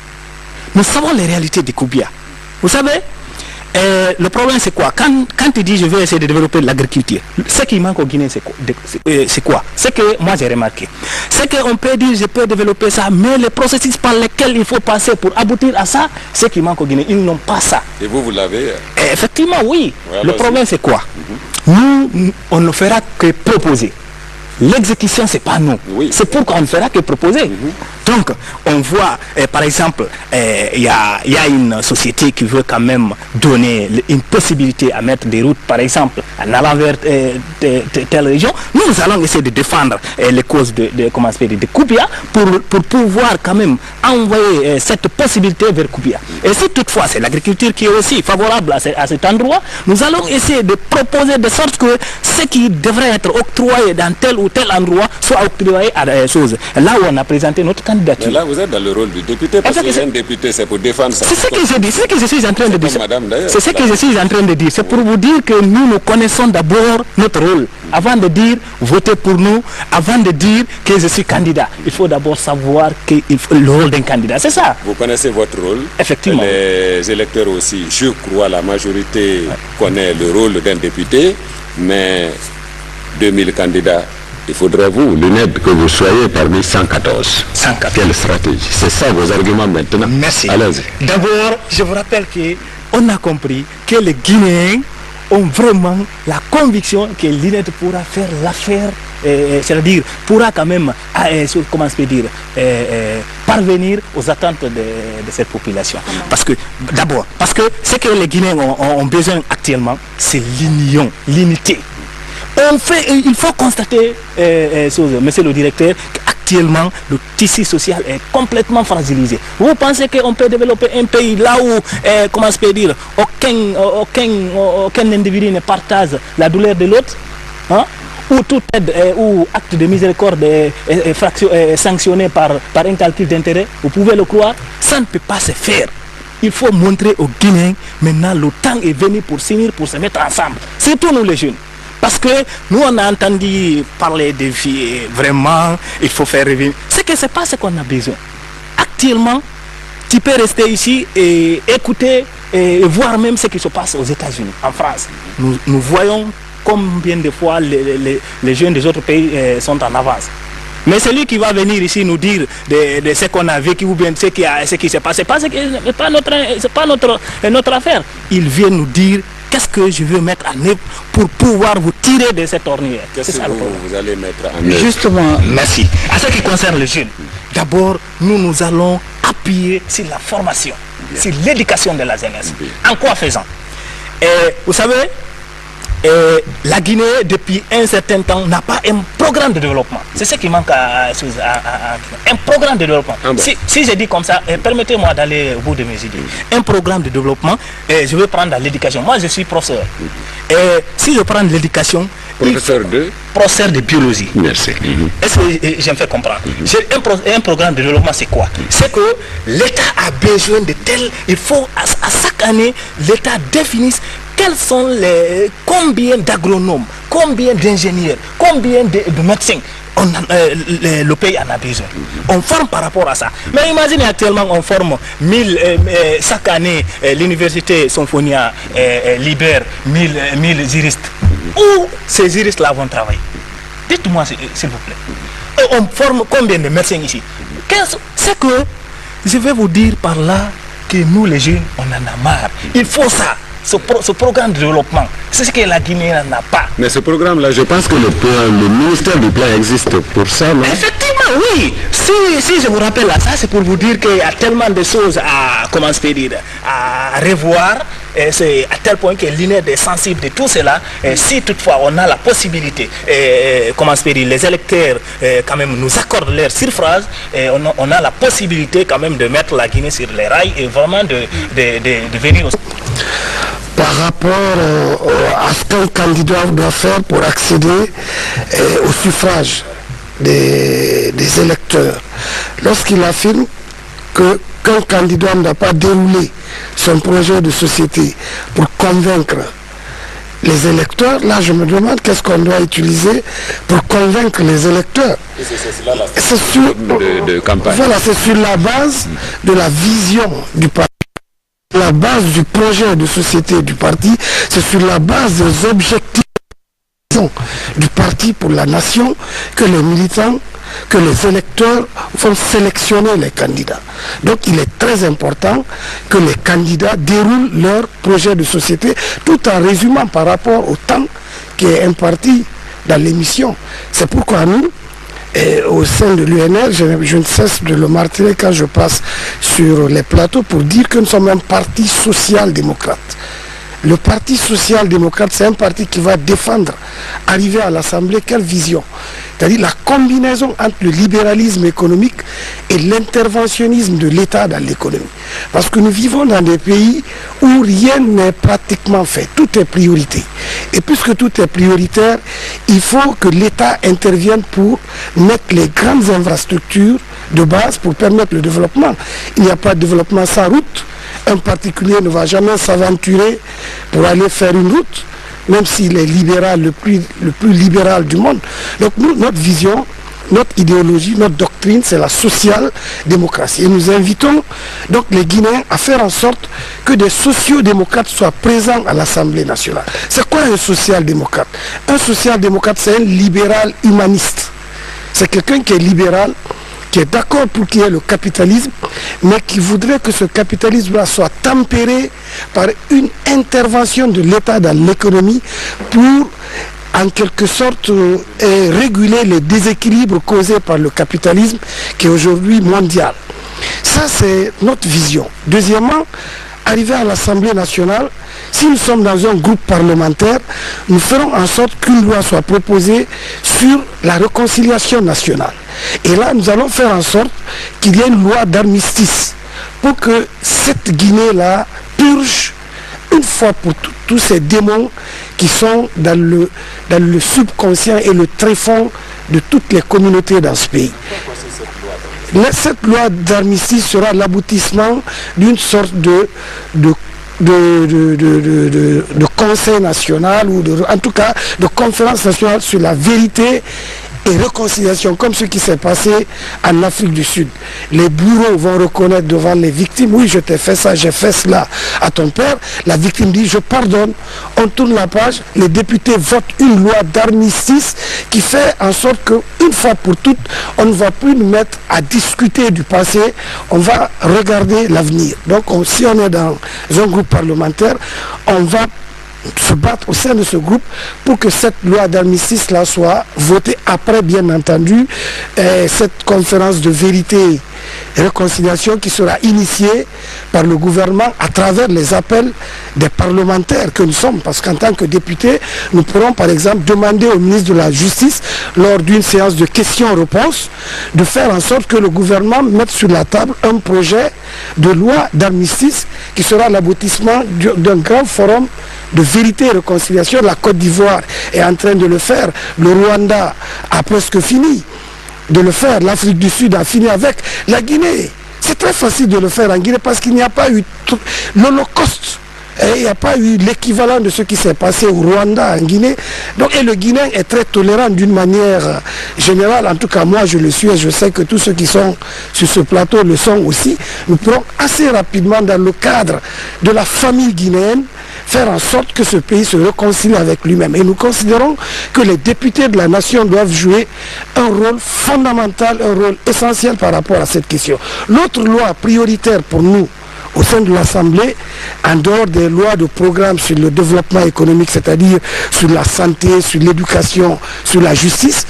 Nous savons les réalités de Koubia. Vous savez, le problème c'est quoi? Quand tu dis je vais essayer de développer l'agriculture, ce qui manque au Guinée c'est quoi? C'est que moi j'ai remarqué. C'est qu'on peut dire je peux développer ça, mais les processus par lesquels il faut passer pour aboutir à ça, ce qui manque au Guinée, ils n'ont pas ça. Et vous l'avez? Effectivement, oui. Le problème c'est quoi? Nous, on ne fera que proposer. L'exécution, c'est pas nous. C'est pourquoi on ne fera que proposer. Donc, on voit, par exemple, il y a une société qui veut quand même donner une possibilité à mettre des routes, par exemple, en allant vers telle région. Nous allons essayer de défendre les causes de Koubia pour pouvoir quand même envoyer cette possibilité vers Koubia. Et si toutefois c'est l'agriculture qui est aussi favorable à cet endroit, nous allons essayer de proposer de sorte que ce qui devrait être octroyé dans tel ou tel endroit soit octroyé à des choses. Là où on a présenté notre candidature. Mais là, vous êtes dans le rôle du député, parce que un député, c'est pour défendre ça. C'est ce que je dis, c'est ce que je suis en train de dire. C'est ce que je suis en train de dire. C'est pour vous dire que nous connaissons d'abord notre rôle. Avant de dire votez pour nous, avant de dire que je suis candidat, il faut d'abord savoir le rôle d'un candidat. C'est ça. Vous connaissez votre rôle. Effectivement. Les électeurs aussi, je crois, la majorité connaît le rôle d'un député, mais 2000 candidats. Il faudrait vous, l'UNED, que vous soyez parmi 114. 114. Quelle stratégie? C'est ça vos arguments maintenant. Merci. Allez-y. D'abord, je vous rappelle qu'on a compris que les Guinéens ont vraiment la conviction que l'UNED pourra faire l'affaire, c'est-à-dire pourra quand même, comment je peux dire, parvenir aux attentes de cette population. Parce que, d'abord, parce que ce que les Guinéens ont besoin actuellement, c'est l'union, l'unité. Il faut constater, monsieur le directeur, qu'actuellement le tissu social est complètement fragilisé. Vous pensez qu'on peut développer un pays là où, comment je peux dire, aucun individu ne partage la douleur de l'autre, hein? Où toute aide ou acte de miséricorde est sanctionné par un calcul d'intérêt? Vous pouvez le croire? Ça ne peut pas se faire. Il faut montrer aux Guinéens, maintenant le temps est venu pour s'unir, pour se mettre ensemble. Surtout nous les jeunes. Parce que nous, on a entendu parler des filles, vraiment, il faut faire revenir. C'est que ce n'est pas ce qu'on a besoin. Actuellement, tu peux rester ici et écouter et voir même ce qui se passe aux États-Unis, en France. Nous voyons combien de fois les jeunes des autres pays sont en avance. Mais celui qui va venir ici nous dire de ce qu'on a vécu ou bien ce qui s'est passé, ce n'est pas notre affaire. Il vient nous dire qu'est-ce que je veux mettre en œuvre pour pouvoir vous tirer de cette ornière. Qu'est-ce que vous allez mettre en œuvre? Justement, merci. À ce qui concerne les jeunes, d'abord, nous allons appuyer sur la formation, sur l'éducation de la jeunesse. En quoi faisant? Vous savez, la Guinée, depuis un certain temps, n'a pas un programme de développement. C'est ce qui manque à un programme de développement. Si je dis comme ça, permettez-moi d'aller au bout de mes idées. Un programme de développement, je vais prendre l'éducation. Moi, je suis professeur. Si je prends l'éducation... Professeur de biologie. Merci. Est-ce que je me fais comprendre? Un programme de développement, c'est quoi? C'est que l'État a besoin de tel... Il faut, à chaque année, l'État définisse quels sont combien d'agronomes, combien d'ingénieurs, combien de médecins le pays en a besoin. On forme par rapport à ça. Mais imaginez actuellement on forme 1000 chaque année l'université Symphonia libère 1000 juristes. Où ces juristes-là vont travailler? Dites-moi s'il vous plaît. On forme combien de médecins ici? C'est que je vais vous dire par là que nous les jeunes on en a marre. Il faut ça. Ce programme de développement, c'est ce que la Guinée n'a pas. Mais ce programme-là, je pense que le ministère du Plan existe pour ça, non? Effectivement, oui. Si je vous rappelle là, ça c'est pour vous dire qu'il y a tellement de choses à revoir. C'est à tel point que l'UNED est sensible de tout cela. Si toutefois on a la possibilité, les électeurs quand même nous accordent leur suffrage, on a la possibilité quand même de mettre la Guinée sur les rails et vraiment de venir au... Par rapport à ce qu'un candidat doit faire pour accéder au suffrage des électeurs, lorsqu'il affirme qu'un candidat ne doit pas dérouler son projet de société pour convaincre les électeurs, là je me demande qu'est-ce qu'on doit utiliser pour convaincre les électeurs. C'est sur, de campagne. Voilà, c'est sur la base de la vision du parti. La base du projet de société du parti, c'est sur la base des objectifs du parti pour la nation que les militants, que les électeurs vont sélectionner les candidats. Donc il est très important que les candidats déroulent leur projet de société tout en résumant par rapport au temps qui est imparti dans l'émission. C'est pourquoi nous, au sein de l'UNR, je ne cesse de le marteler quand je passe sur les plateaux pour dire que nous sommes un parti social-démocrate. Le parti social-démocrate, c'est un parti qui va défendre, arriver à l'Assemblée, quelle vision? C'est-à-dire la combinaison entre le libéralisme économique et l'interventionnisme de l'État dans l'économie. Parce que nous vivons dans des pays où rien n'est pratiquement fait, tout est priorité. Et puisque tout est prioritaire, il faut que l'État intervienne pour mettre les grandes infrastructures de base pour permettre le développement. Il n'y a pas de développement sans route. Un particulier ne va jamais s'aventurer pour aller faire une route, même s'il est libéral, le plus libéral du monde. Donc nous, notre vision, notre idéologie, notre doctrine, c'est la social-démocratie. Et nous invitons donc les Guinéens à faire en sorte que des sociodémocrates soient présents à l'Assemblée nationale. C'est quoi un social-démocrate? Un social-démocrate, c'est un libéral humaniste. C'est quelqu'un qui est libéral, qui est d'accord pour qu'il y ait le capitalisme, mais qui voudrait que ce capitalisme-là soit tempéré par une intervention de l'État dans l'économie pour, en quelque sorte, réguler les déséquilibres causés par le capitalisme qui est aujourd'hui mondial. Ça, c'est notre vision. Deuxièmement, arriver à l'Assemblée nationale, si nous sommes dans un groupe parlementaire, nous ferons en sorte qu'une loi soit proposée sur la réconciliation nationale. Et là, nous allons faire en sorte qu'il y ait une loi d'armistice pour que cette Guinée-là purge une fois pour toutes tous ces démons qui sont dans le subconscient et le tréfonds de toutes les communautés dans ce pays. Cette loi d'armistice sera l'aboutissement d'une sorte de conseil national ou en tout cas de conférence nationale sur la vérité et réconciliation, comme ce qui s'est passé en Afrique du Sud. Les bourreaux vont reconnaître devant les victimes, oui, je t'ai fait ça, j'ai fait cela à ton père. La victime dit, je pardonne. On tourne la page, les députés votent une loi d'armistice qui fait en sorte qu'une fois pour toutes, on ne va plus nous mettre à discuter du passé, on va regarder l'avenir. Donc si on est dans un groupe parlementaire, on va se battre au sein de ce groupe pour que cette loi d'armistice là soit votée après, bien entendu, cette conférence de vérité et réconciliation qui sera initiée par le gouvernement à travers les appels des parlementaires que nous sommes, parce qu'en tant que députés, nous pourrons par exemple demander au ministre de la Justice, lors d'une séance de questions-réponses, de faire en sorte que le gouvernement mette sur la table un projet de loi d'armistice qui sera l'aboutissement d'un grand forum de vérité et réconciliation. La Côte d'Ivoire est en train de le faire, le Rwanda a presque fini de le faire, l'Afrique du Sud a fini avec, la Guinée. C'est très facile de le faire en Guinée parce qu'il n'y a pas eu l'Holocauste. Il n'y a pas eu l'équivalent de ce qui s'est passé au Rwanda, en Guinée. Donc, et le Guinéen est très tolérant d'une manière générale. En tout cas, moi, je le suis et je sais que tous ceux qui sont sur ce plateau le sont aussi. Nous pourrons assez rapidement, dans le cadre de la famille guinéenne, faire en sorte que ce pays se réconcilie avec lui-même. Et nous considérons que les députés de la nation doivent jouer un rôle fondamental, un rôle essentiel par rapport à cette question. L'autre loi prioritaire pour nous, au sein de l'Assemblée, en dehors des lois de programme sur le développement économique, c'est-à-dire sur la santé, sur l'éducation, sur la justice,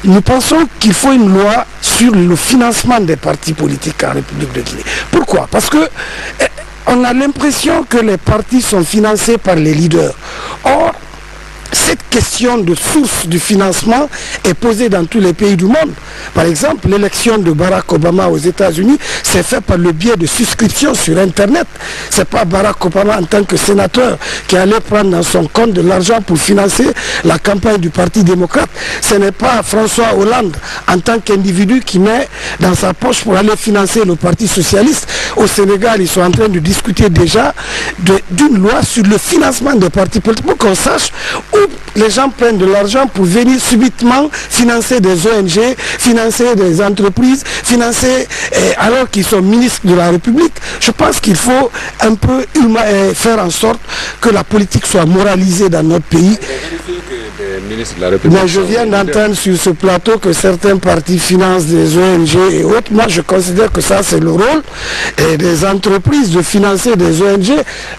nous pensons qu'il faut une loi sur le financement des partis politiques en République de Guinée. Pourquoi? Parce que on a l'impression que les partis sont financés par les leaders. Or, cette question de source du financement est posée dans tous les pays du monde. Par exemple, l'élection de Barack Obama aux États-Unis s'est faite par le biais de souscriptions sur Internet. Ce n'est pas Barack Obama en tant que sénateur qui allait prendre dans son compte de l'argent pour financer la campagne du Parti démocrate. Ce n'est pas François Hollande en tant qu'individu qui met dans sa poche pour aller financer le Parti socialiste. Au Sénégal, ils sont en train de discuter déjà d'une loi sur le financement des partis politiques pour qu'on sache où les gens prennent de l'argent pour venir subitement financer des ONG, financer des entreprises, financer alors qu'ils sont ministres de la République. Je pense qu'il faut un peu faire en sorte que la politique soit moralisée dans notre pays. Mais je viens d'entendre sur ce plateau que certains partis financent des ONG et autres. Moi, je considère que ça, c'est le rôle des entreprises de financer des ONG.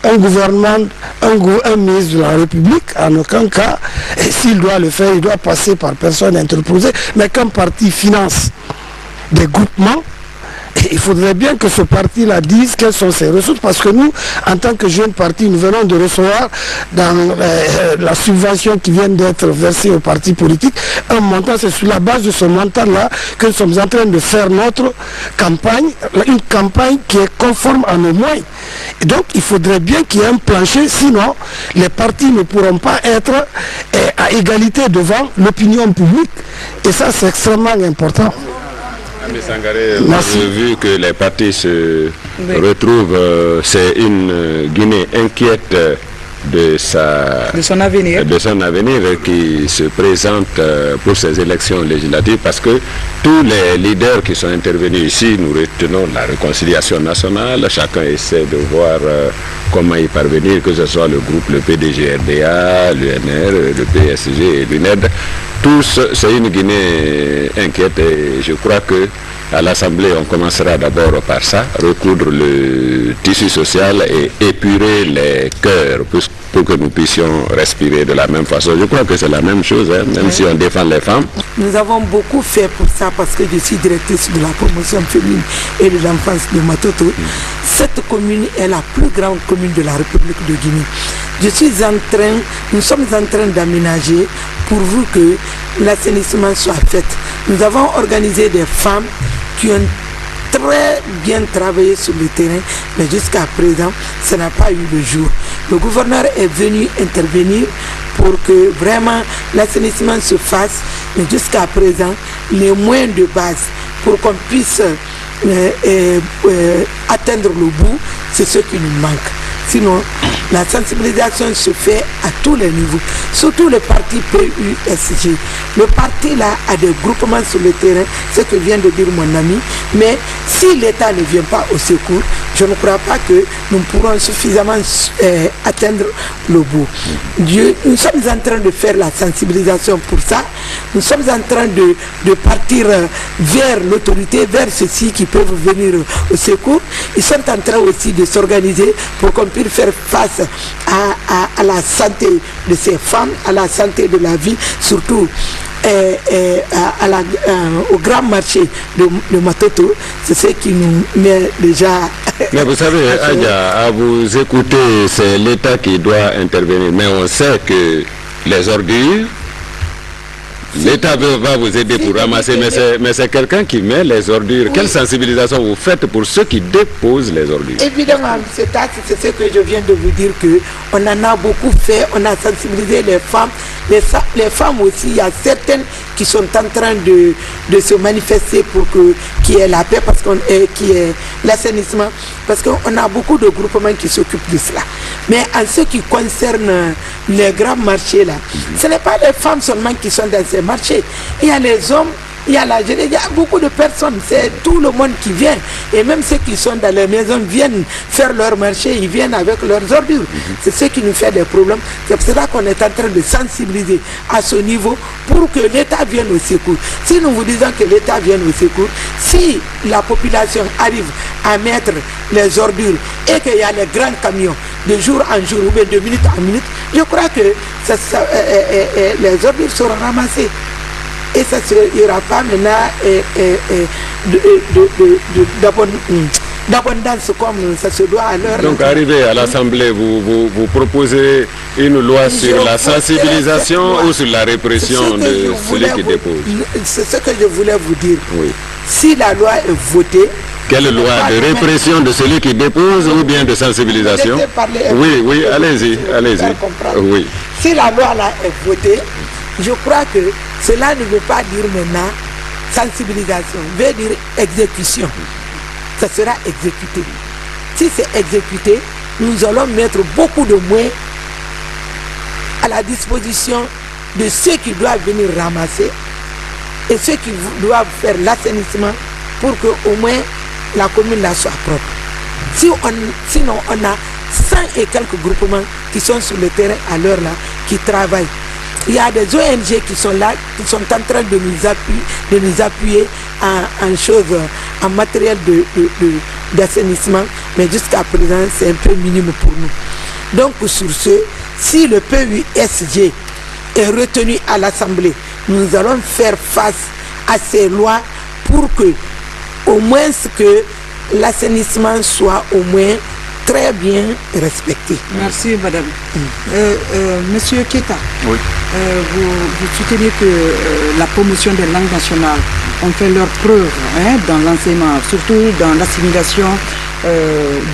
Un gouvernement, un ministre de la République, en aucun cas, et s'il doit le faire, il doit passer par personne interposée. Mais qu'un parti finance des groupements, il faudrait bien que ce parti-là dise quelles sont ses ressources, parce que nous, en tant que jeune parti, nous venons de recevoir dans la subvention qui vient d'être versée aux partis politiques un montant. C'est sur la base de ce montant-là que nous sommes en train de faire notre campagne, une campagne qui est conforme à nos moyens. Et donc, il faudrait bien qu'il y ait un plancher, sinon les partis ne pourront pas être à égalité devant l'opinion publique. Et ça, c'est extrêmement important. Ami Sangaré, vous avez vu que les partis se retrouvent, c'est une Guinée inquiète de son avenir qui se présente pour ces élections législatives, parce que tous les leaders qui sont intervenus ici, nous retenons la réconciliation nationale, chacun essaie de voir comment y parvenir, que ce soit le groupe, le PDG-RDA, l'UNR, le PSG et l'UNED. Tous, c'est une Guinée inquiète, et je crois que à l'Assemblée, on commencera d'abord par ça, recoudre le tissu social et épurer les cœurs pour que nous puissions respirer de la même façon. Je crois que c'est la même chose, hein, même si on défend les femmes. Nous avons beaucoup fait pour ça, parce que je suis directrice de la promotion féminine et de l'enfance de Matoto. Cette commune est la plus grande commune de la République de Guinée. Nous sommes en train d'aménager pourvu que l'assainissement soit fait. Nous avons organisé des femmes qui ont très bien travaillé sur le terrain, mais jusqu'à présent, ça n'a pas eu le jour. Le gouverneur est venu intervenir pour que vraiment l'assainissement se fasse, mais jusqu'à présent, les moyens de base pour qu'on puisse atteindre le bout, c'est ce qui nous manque. Sinon, la sensibilisation se fait à tous les niveaux, surtout le parti PUSG. Le parti là a des groupements sur le terrain, ce que vient de dire mon ami, mais si l'État ne vient pas au secours, je ne crois pas que nous pourrons suffisamment atteindre le bout. Nous sommes en train de faire la sensibilisation pour ça, nous sommes en train de partir vers l'autorité, vers ceux-ci qui peuvent venir au secours. Ils sont en train aussi de s'organiser pour qu'on puisse faire face à la santé de ces femmes, à la santé de la vie, surtout au grand marché de Matoto. C'est ce qui nous met déjà... Mais vous savez, Adja, à vous écouter, c'est l'État qui doit intervenir. Mais on sait que les ordures, l'État va vous aider pour ramasser, mais c'est quelqu'un qui met les ordures. Oui. Quelle sensibilisation vous faites pour ceux qui déposent les ordures? Évidemment, c'est ce que je viens de vous dire, qu'on en a beaucoup fait, on a sensibilisé les femmes. Les femmes aussi, il y a certaines qui sont en train de se manifester pour qu'il y ait la paix, parce qu'il y ait l'assainissement, parce qu'on a beaucoup de groupements qui s'occupent de cela. Mais en ce qui concerne les grands marchés là, ce n'est pas les femmes seulement qui sont dans ces marchés. Il y a les hommes, il y a la jeunesse, il y a beaucoup de personnes, c'est tout le monde qui vient. Et même ceux qui sont dans les maisons viennent faire leur marché, ils viennent avec leurs ordures. C'est ce qui nous fait des problèmes. C'est pour cela qu'on est en train de sensibiliser à ce niveau pour que l'État vienne au secours. Si nous vous disons que l'État vienne au secours, si la population arrive à mettre les ordures et qu'il y a les grands camions de jour en jour ou bien de minute en minute, je crois que les ordures seront ramassées. Et ça il n'y aura pas maintenant d'abondance comme ça se doit à l'heure. Donc arrivé à l'Assemblée, vous proposez une loi sur la sensibilisation ou sur la répression de celui qui dépose? C'est ce que je voulais vous dire. Oui. Si la loi est votée... Quelle loi? De répression de celui qui dépose ou bien de sensibilisation? Oui, allez-y. Oui. Si la loi là est votée, je crois que cela ne veut pas dire maintenant sensibilisation, veut dire exécution. Ça sera exécuté. Si c'est exécuté, nous allons mettre beaucoup de moyens à la disposition de ceux qui doivent venir ramasser et ceux qui doivent faire l'assainissement pour que au moins la commune là soit propre. Sinon on a 100 et quelques groupements qui sont sur le terrain à l'heure là, qui travaillent. Il y a des ONG qui sont là, qui sont en train de nous appuyer en matériel d'assainissement, mais jusqu'à présent, c'est un peu minime pour nous. Donc, sur ce, si le PUSG est retenu à l'Assemblée, nous allons faire face à ces lois pour que, au moins, que l'assainissement soit au moins très bien respecté. Merci, madame. Monsieur Keita, oui. Vous soutenez que la promotion des langues nationales ont fait leur preuve dans l'enseignement, surtout dans l'assimilation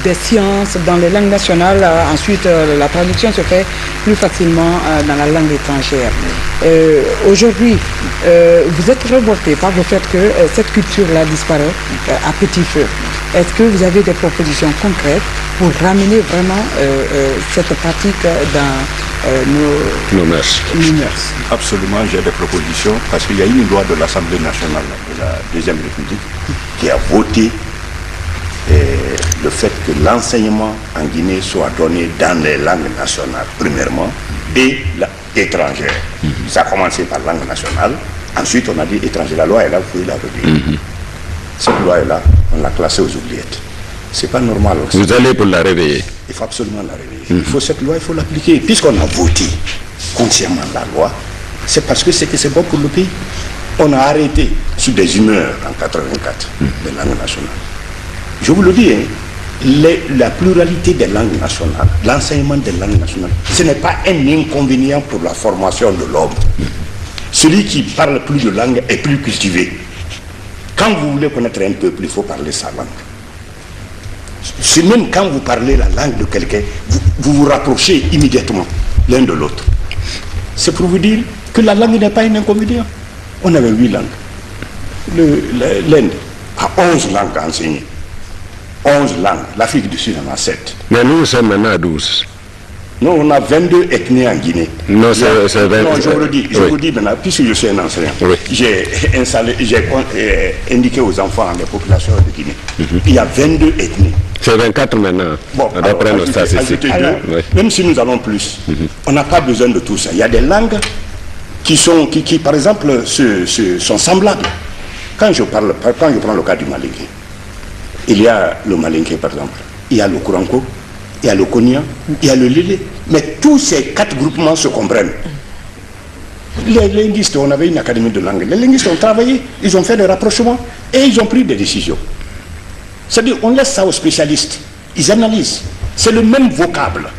des sciences dans les langues nationales. Ensuite, la traduction se fait plus facilement dans la langue étrangère. Aujourd'hui, vous êtes révolté par le fait que cette culture-là disparaît à petit feu. Est-ce que vous avez des propositions concrètes pour ramener vraiment cette pratique dans nos mœurs? Absolument, j'ai des propositions parce qu'il y a une loi de l'Assemblée nationale de la Deuxième République qui a voté le fait que l'enseignement en Guinée soit donné dans les langues nationales, premièrement, et étrangères. Ça a commencé par langue nationale, ensuite on a dit étranger. La loi est là, vous pouvez la relire. Cette loi est là, on l'a classée aux oubliettes. C'est pas normal aussi. Vous allez pour la réveiller? Il faut absolument la réveiller. Il faut cette loi, il faut l'appliquer. Puisqu'on a voté consciemment la loi, c'est parce que c'est bon pour le pays. On a arrêté sous des humeurs en 84 des langues nationales. Je vous le dis, la pluralité des langues nationales, l'enseignement des langues nationales, ce n'est pas un inconvénient pour la formation de l'homme. Celui qui parle plus de langues est plus cultivé. Quand vous voulez connaître un peuple, il faut parler sa langue. C'est même quand vous parlez la langue de quelqu'un, vous vous rapprochez immédiatement l'un de l'autre. C'est pour vous dire que la langue n'est pas un inconvénient. On avait 8 langues. L'Inde a 11 langues à enseigner. 11 langues. L'Afrique du Sud en a 7. Mais nous sommes maintenant à 12. Non, on a 22 ethnies en Guinée. Non, c'est 20. Non, je vous le dis. Je vous dis maintenant, puisque je suis un enseignant, j'ai indiqué aux enfants, les populations de Guinée, il y a 22 ethnies. C'est 24 maintenant, bon, d'après nos statistiques. Même si nous allons plus, on n'a pas besoin de tout ça. Il y a des langues qui par exemple, sont semblables. Quand je prends le cas du malinké, il y a le malinké, par exemple, il y a le kouranko, il y a le konya, il y a le lélé. Mais tous ces 4 groupements se comprennent. Les linguistes, on avait une académie de langue. Les linguistes ont travaillé, ils ont fait des rapprochements et ils ont pris des décisions. C'est-à-dire, on laisse ça aux spécialistes. Ils analysent. C'est le même vocable.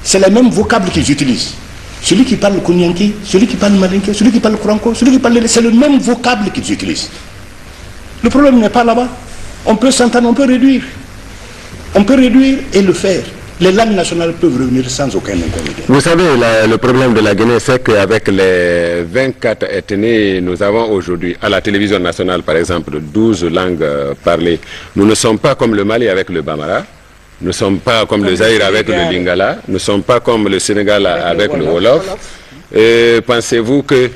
C'est le même vocable qu'ils utilisent. Celui qui parle le konyanké, celui qui parle le malinké, celui qui parle le kouranko, celui qui parle le lélé, c'est le même vocable qu'ils utilisent. Le problème n'est pas là-bas. On peut s'entendre, on peut réduire. On peut réduire et le faire. Les langues nationales peuvent revenir sans aucun inconvénient. Vous savez, le problème de la Guinée, c'est qu'avec les 24 ethnies, nous avons aujourd'hui, à la télévision nationale par exemple, 12 langues parlées. Nous ne sommes pas comme le Mali avec le Bambara, nous ne sommes pas comme le Zaïre avec le Lingala, nous ne sommes pas comme le Sénégal avec le Wolof. Pensez-vous que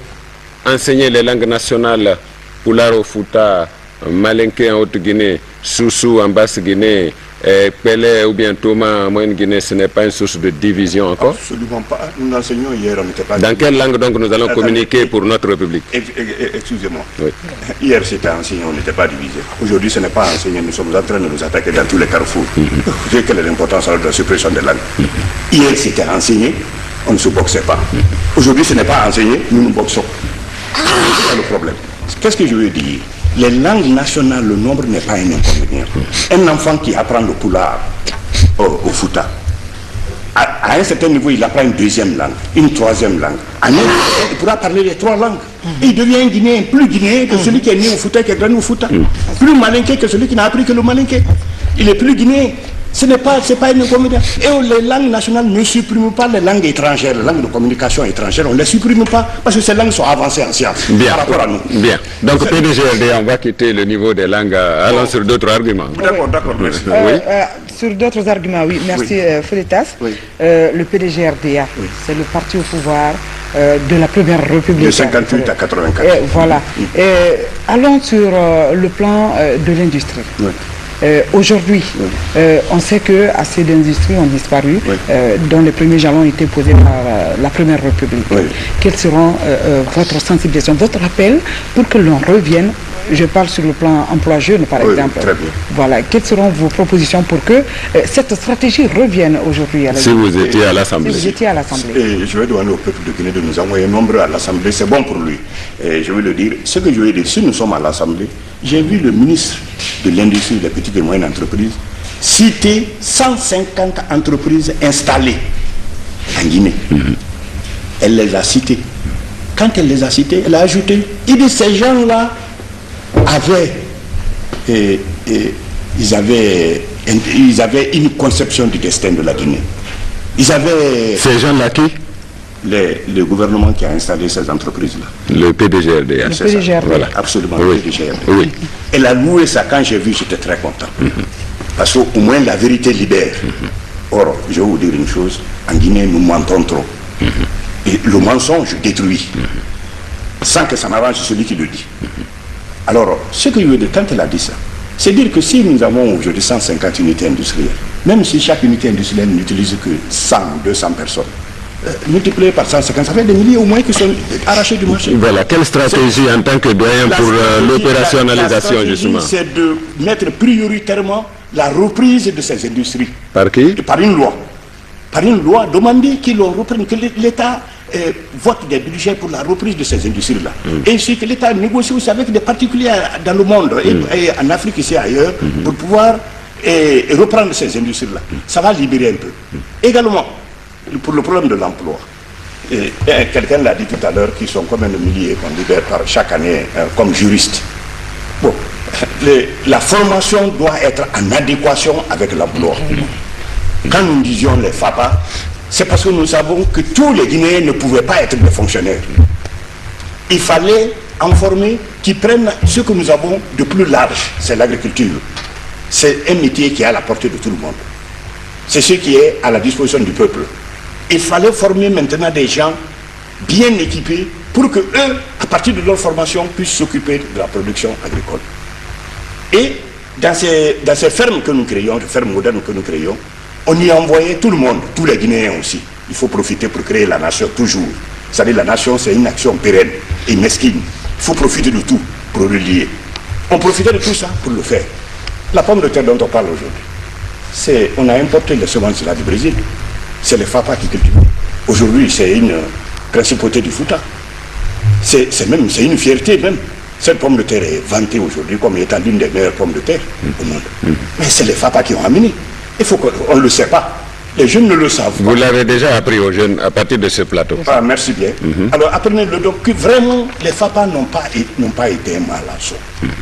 enseigner les langues nationales, Pularo, Fouta, Malinké en Haute-Guinée, Soussou en Basse-Guinée, Pelé ou bien Thomas en Moyenne-Guinée, ce n'est pas une source de division encore? Absolument pas. Nous enseignons hier, on n'était pas... Dans quelle langue donc nous allons communiquer pour notre République? Excusez-moi. Oui. Hier c'était enseigné, on n'était pas divisé. Aujourd'hui ce n'est pas enseigné, nous sommes en train de nous attaquer dans tous les carrefours. Vous savez quelle est l'importance de la suppression des langues? Hier c'était enseigné, on ne se boxait pas. Aujourd'hui ce n'est pas enseigné, nous nous boxons. C'est ça le problème. Qu'est-ce que je veux dire? Les langues nationales, le nombre n'est pas un inconvénient. Un enfant qui apprend le poulard au Fouta, à un certain niveau, il apprend une 2e langue, une 3e langue. Il pourra parler les 3 langues. Et il devient un Guinéen, plus Guinéen que celui qui est né au Fouta, qui est grandi au Fouta. Plus malinké que celui qui n'a appris que le malinké. Il est plus Guinéen. Ce n'est pas un inconvénient. Et les langues nationales ne suppriment pas les langues étrangères, les langues de communication étrangères, on ne les supprime pas parce que ces langues sont avancées en sciences par rapport à nous. Bien. Donc PDGRD, on va quitter le niveau des langues, allons sur d'autres arguments. D'accord, merci. Sur d'autres arguments, oui. Merci Frétas. Le PDGRDA, c'est le parti au pouvoir de la Première République. De 58 à 84. Voilà. Allons sur le plan de l'industrie. Aujourd'hui, on sait que assez d'industries ont disparu, dont les premiers jalons étaient posés par la Première République. Quelles seront votre sensibilisation, votre appel pour que l'on revienne? Je parle sur le plan emploi jeune, par exemple. Très bien. Voilà. Quelles seront vos propositions pour que cette stratégie revienne aujourd'hui à la Si vous étiez à l'Assemblée. Si vous étiez à l'Assemblée. Je vais demander au peuple de Guinée de nous envoyer nombreux à l'Assemblée. C'est bon pour lui. Et je vais le dire. Ce que je vais dire, si nous sommes à l'Assemblée, j'ai vu le ministre de l'Industrie des petites et moyennes entreprises citer 150 entreprises installées en Guinée. Elle les a citées. Quand elle les a citées, elle a ajouté. Il dit ces gens-là avaient, ils avaient Ils avaient une conception du destin de la Guinée. Ils avaient... Ces gens-là qui? Le gouvernement qui a installé ces entreprises-là. Le PDG RDA. Le PDG RDA. Voilà, absolument, Oui. le PDG RDA. Oui. Elle a loué ça, quand j'ai vu, j'étais très content. Parce qu'au moins la vérité libère. Or, je vais vous dire une chose, en Guinée, nous mentons trop. Et le mensonge détruit. Sans que ça n'arrange celui qui le dit. Alors, ce que je veux dire, quand elle a dit ça, c'est dire que si nous avons aujourd'hui 150 unités industrielles, même si chaque unité industrielle n'utilise que 100 ou 200 personnes, multiplié par 150, ça fait des milliers au moins qui sont arrachés du marché. Voilà, quelle stratégie en tant que doyen pour l'opérationnalisation justement? C'est de mettre prioritairement la reprise de ces industries. Par qui? Par une loi. Par une loi, demander qu'ils le reprennent, que l'État vote des budgets pour la reprise de ces industries-là. Ainsi que l'État négocie aussi avec des particuliers dans le monde, et en Afrique ici et ailleurs, pour pouvoir reprendre ces industries-là. Ça va libérer un peu. Également, pour le problème de l'emploi, quelqu'un l'a dit tout à l'heure, qui sont combien de milliers qu'on libère par chaque année comme juristes. Bon, la formation doit être en adéquation avec l'emploi. Quand nous disions les FAPA, c'est parce que nous savons que tous les Guinéens ne pouvaient pas être des fonctionnaires. Il fallait en former qui prennent ce que nous avons de plus large, c'est l'agriculture. C'est un métier qui est à la portée de tout le monde. C'est ce qui est à la disposition du peuple. Il fallait former maintenant des gens bien équipés pour que eux, à partir de leur formation, puissent s'occuper de la production agricole. Et dans ces fermes que nous créons, les fermes modernes que nous créons, on y envoyait tout le monde, tous les Guinéens aussi. Il faut profiter pour créer la nation toujours. C'est-à-dire la nation, c'est une action pérenne et mesquine. Il faut profiter de tout pour le lier. On profitait de tout ça pour le faire. La pomme de terre dont on parle aujourd'hui, on a importé les semences là du Brésil. C'est les FAPA qui cultivent. Aujourd'hui, c'est une principauté du Fouta. C'est une fierté même. Cette pomme de terre est vantée aujourd'hui comme étant l'une des meilleures pommes de terre au monde. Mais c'est les FAPA qui ont amené. Il faut qu'on ne le sait pas. Les jeunes ne le savent pas. Vous l'avez déjà appris aux jeunes à partir de ce plateau. Ah, merci bien. Alors apprenez-le donc que vraiment les FAPA n'ont pas été un malasson.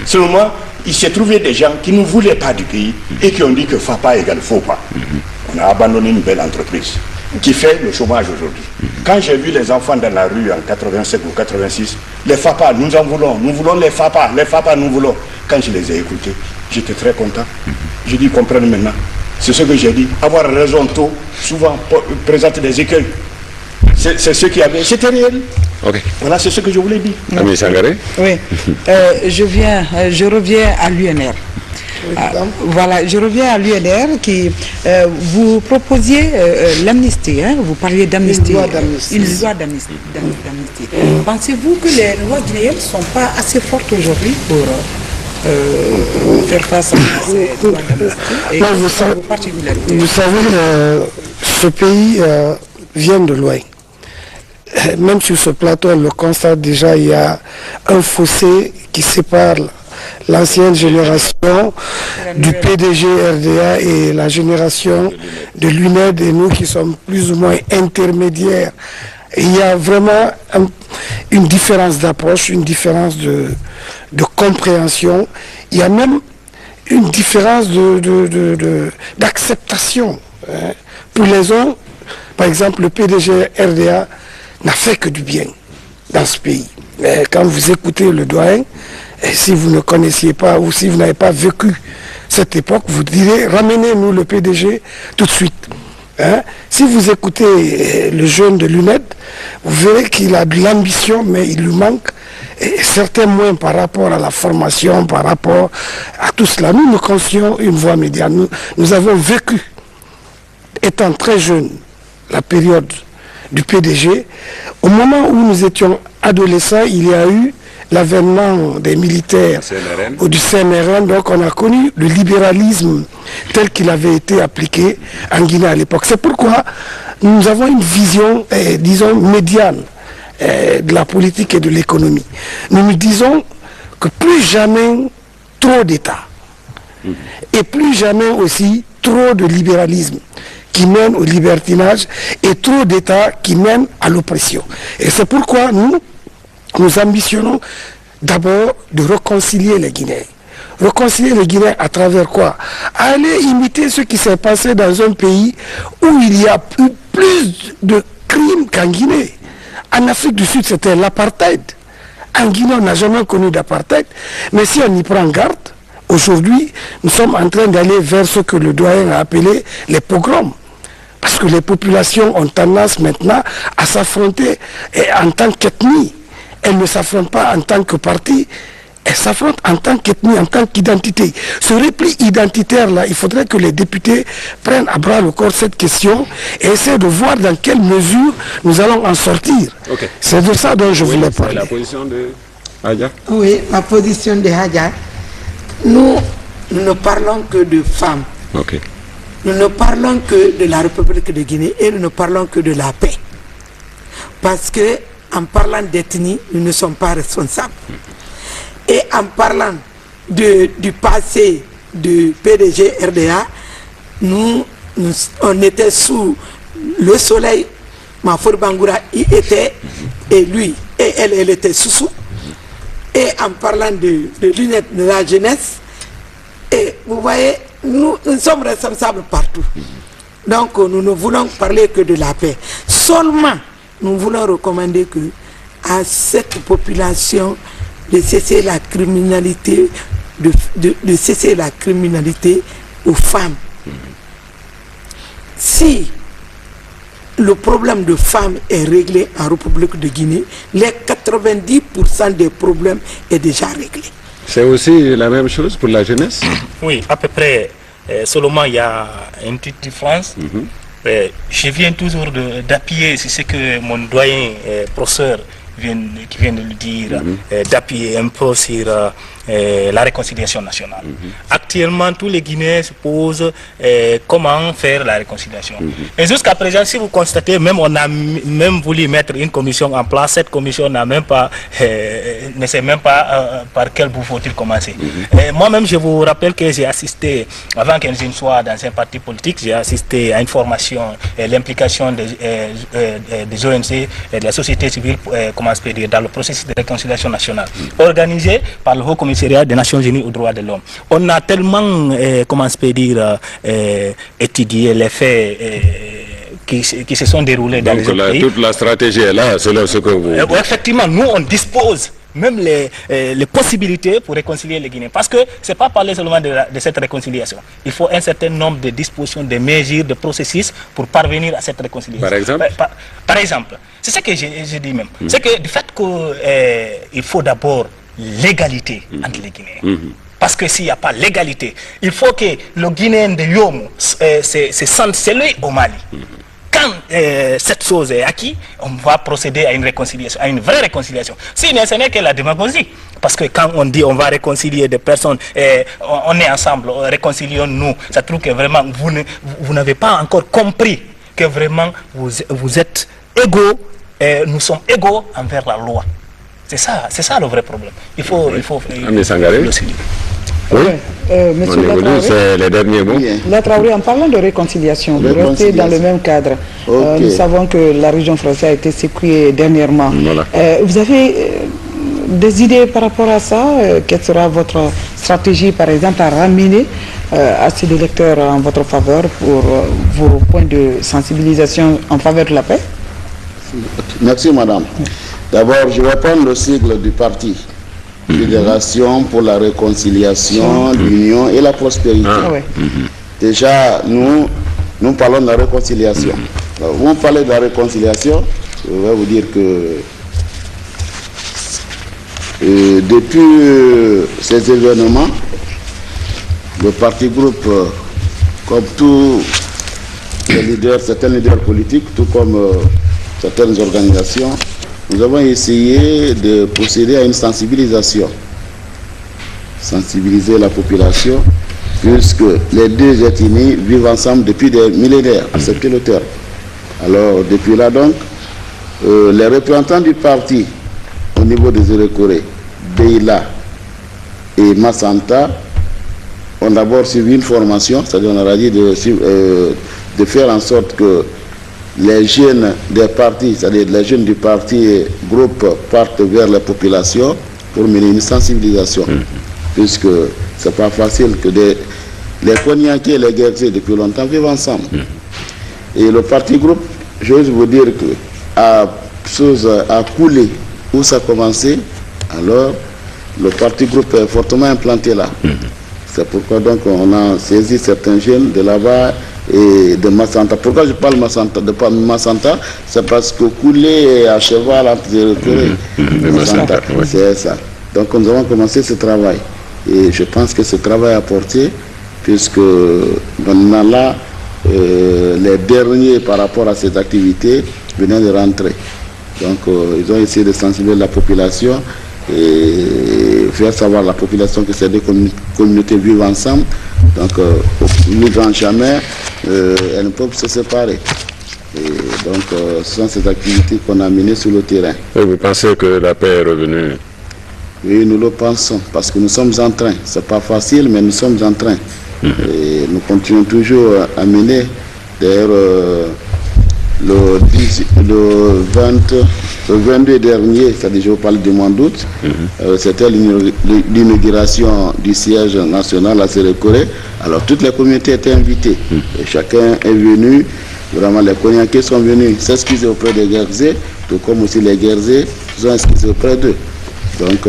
Seulement, il s'est trouvé des gens qui ne voulaient pas du pays et qui ont dit que FAPA égale faux pas. On a abandonné une belle entreprise qui fait le chômage aujourd'hui. Quand j'ai vu les enfants dans la rue en 87 ou 86, les FAPA, nous en voulons, nous voulons les FAPA, nous voulons. Quand je les ai écoutés, j'étais très content. J'ai dit, comprennent maintenant. C'est ce que j'ai dit. Avoir raison tôt, souvent, présente des écueils. C'est ce qu'il y avait. C'était réel. Okay. Voilà, c'est ce que je voulais dire. Ami Sangaré. Oui. Je reviens à l'UNR. Voilà, je reviens à l'UNR qui vous proposiez l'amnistie, hein, vous parliez d'amnistie. Une loi d'amnistie. Pensez-vous que les lois guinéennes ne sont pas assez fortes aujourd'hui pour faire face à ces lois d'amnistie? Vous savez, ce pays vient de loin. Même sur ce plateau, on le constate déjà, il y a un fossé qui sépare l'ancienne génération du PDG RDA et la génération de l'UNED et nous qui sommes plus ou moins intermédiaires. Et il y a vraiment une différence d'approche, une différence de compréhension. Il y a même une différence d'acceptation. Pour les uns, par exemple, le PDG RDA n'a fait que du bien dans ce pays. Mais quand vous écoutez le doyen, et si vous ne connaissiez pas ou si vous n'avez pas vécu cette époque, vous direz, ramenez-nous le PDG tout de suite. Hein? Si vous écoutez le jeune de l'UNED, vous verrez qu'il a de l'ambition, mais il lui manque certains moyens par rapport à la formation, par rapport à tout cela. Nous conscions une voie médiane. Nous avons vécu, étant très jeunes, la période du PDG. Au moment où nous étions adolescents, il y a eu l'avènement des militaires ou du CNRN, donc on a connu le libéralisme tel qu'il avait été appliqué en Guinée à l'époque. C'est pourquoi nous avons une vision, disons, médiane de la politique et de l'économie. Nous nous disons que plus jamais trop d'État et plus jamais aussi trop de libéralisme qui mène au libertinage et trop d'État qui mène à l'oppression. Et c'est pourquoi nous ambitionnons d'abord de réconcilier les Guinéens, Réconcilier les Guinéens à travers quoi? Aller imiter ce qui s'est passé dans un pays où il y a eu plus de crimes qu'en Guinée. En Afrique du Sud, c'était l'apartheid. En Guinée, on n'a jamais connu d'apartheid. Mais si on y prend garde, aujourd'hui, nous sommes en train d'aller vers ce que le doyen a appelé les pogroms. Parce que les populations ont tendance maintenant à s'affronter en tant qu'ethnie. Elles ne s'affrontent pas en tant que parti, elles s'affrontent en tant qu'ethnie, en tant qu'identité. Ce repli identitaire-là, il faudrait que les députés prennent à bras le corps cette question et essaient de voir dans quelle mesure nous allons en sortir. Okay. C'est de ça dont je voulais parler. La position de Hadja? Oui, ma position de Hadja. Nous ne parlons que de femmes. Okay. Nous ne parlons que de la République de Guinée et nous ne parlons que de la paix. Parce que en parlant d'ethnie, nous ne sommes pas responsables. Et en parlant du passé du PDG RDA, on était sous le soleil. Mafour Bangoura y était, et lui, et elle était sous. Et en parlant de l'unité de la jeunesse, et vous voyez, nous sommes responsables partout. Donc nous ne voulons parler que de la paix. Seulement, nous voulons recommander à cette population de cesser la criminalité, de cesser la criminalité aux femmes. Si le problème de femmes est réglé en République de Guinée, les 90% des problèmes est déjà réglé. C'est aussi la même chose pour la jeunesse? Oui, à peu près. Seulement, il y a une petite différence. Je viens toujours d'appuyer sur ce que mon doyen professeur qui vient de le dire, d'appuyer un peu sur la réconciliation nationale. Actuellement, tous les Guinéens se posent comment faire la réconciliation. Et jusqu'à présent, si vous constatez, même on a même voulu mettre une commission en place, cette commission n'a même pas, ne sait même pas par quel bout faut-il commencer. Moi-même, je vous rappelle que j'ai assisté, avant que je ne sois dans un parti politique, j'ai assisté à une formation, l'implication des ONG et de la société civile, dans le processus de réconciliation nationale, organisé par le Haut Commissariat des Nations Unies aux droits de l'homme. On a tellement, étudié les faits qui se sont déroulés dans les autres pays. Toute la stratégie est là, selon ce que vous... Effectivement, nous on dispose même les possibilités pour réconcilier les Guinéens. Parce que ce n'est pas parler seulement de cette réconciliation. Il faut un certain nombre de dispositions, de mesures, de processus pour parvenir à cette réconciliation. Par exemple? Par exemple, c'est ce que j'ai dit même. C'est que du fait qu'il faut d'abord l'égalité entre les Guinéens. Parce que s'il n'y a pas l'égalité, il faut que le Guinéen de Yomo se sente celui au Mali. Quand cette chose est acquise, on va procéder à une réconciliation, à une vraie réconciliation. Sinon, ce n'est que la démagogie. Parce que quand on dit on va réconcilier des personnes, on est ensemble, réconcilions-nous, ça trouve que vraiment vous n'avez pas encore compris que vraiment vous êtes égaux, nous sommes égaux envers la loi. C'est ça le vrai problème. Il faut Ami Sangaré. Oui, monsieur Latraoré, c'est les derniers mots. Latraoré, en parlant de réconciliation, vous restez dans le même cadre. Nous savons que la région française a été secouée dernièrement. Voilà. Vous avez des idées par rapport à ça? Quelle sera votre stratégie, par exemple, à ramener assez d'électeurs en votre faveur pour vos points de sensibilisation en faveur de la paix? Merci, madame. D'abord, je vais prendre le sigle du parti. Fédération pour la réconciliation, l'union et la prospérité. Déjà, nous parlons de la réconciliation. Alors, vous parlez de la réconciliation, je vais vous dire que depuis ces événements, le parti groupe, comme tous les leaders, certains leaders politiques, tout comme certaines organisations, nous avons essayé de procéder à une sensibilisation. Sensibiliser la population, puisque les deux ethnies vivent ensemble depuis des millénaires, acceptez le terme. Alors, depuis là donc, les représentants du parti, au niveau des Zérekoré, Beila et Massanta, ont d'abord suivi une formation, c'est-à-dire on a dit de faire en sorte que les jeunes des partis, c'est-à-dire les jeunes du parti et groupe partent vers la population pour mener une sensibilisation. Puisque C'est pas facile que les Koniankais et les Guerriers depuis longtemps vivent ensemble. Et le parti groupe, j'ose vous dire que a coulé où ça a commencé, alors le parti groupe est fortement implanté là. C'est pourquoi donc on a saisi certains jeunes de là-bas et de Massanta. Pourquoi je parle de Massanta? C'est parce que Koulé est à cheval entre Zéro-Corée et Massanta. C'est ça. Donc nous avons commencé ce travail. Et je pense que ce travail a porté, puisque maintenant là, les derniers par rapport à ces activités venaient de rentrer. Donc ils ont essayé de sensibiliser la population et faire savoir à la population que ces deux communautés vivent ensemble. Donc plus grand jamais, elles ne peuvent se séparer. Et donc ce sont ces activités qu'on a menées sur le terrain. Et vous pensez que la paix est revenue? Oui, nous le pensons, parce que nous sommes en train. Ce n'est pas facile, mais nous sommes en train. Et nous continuons toujours à mener. D'ailleurs, le 22 dernier, c'est-à-dire je vous parle du mois d'août, c'était l'inauguration du siège national à Zéro-Corée. Alors toutes les communautés étaient invitées. Et chacun est venu, vraiment les Koniankais sont venus s'excuser auprès des Guerriers, tout comme aussi les Guerriers sont excusés auprès d'eux. Donc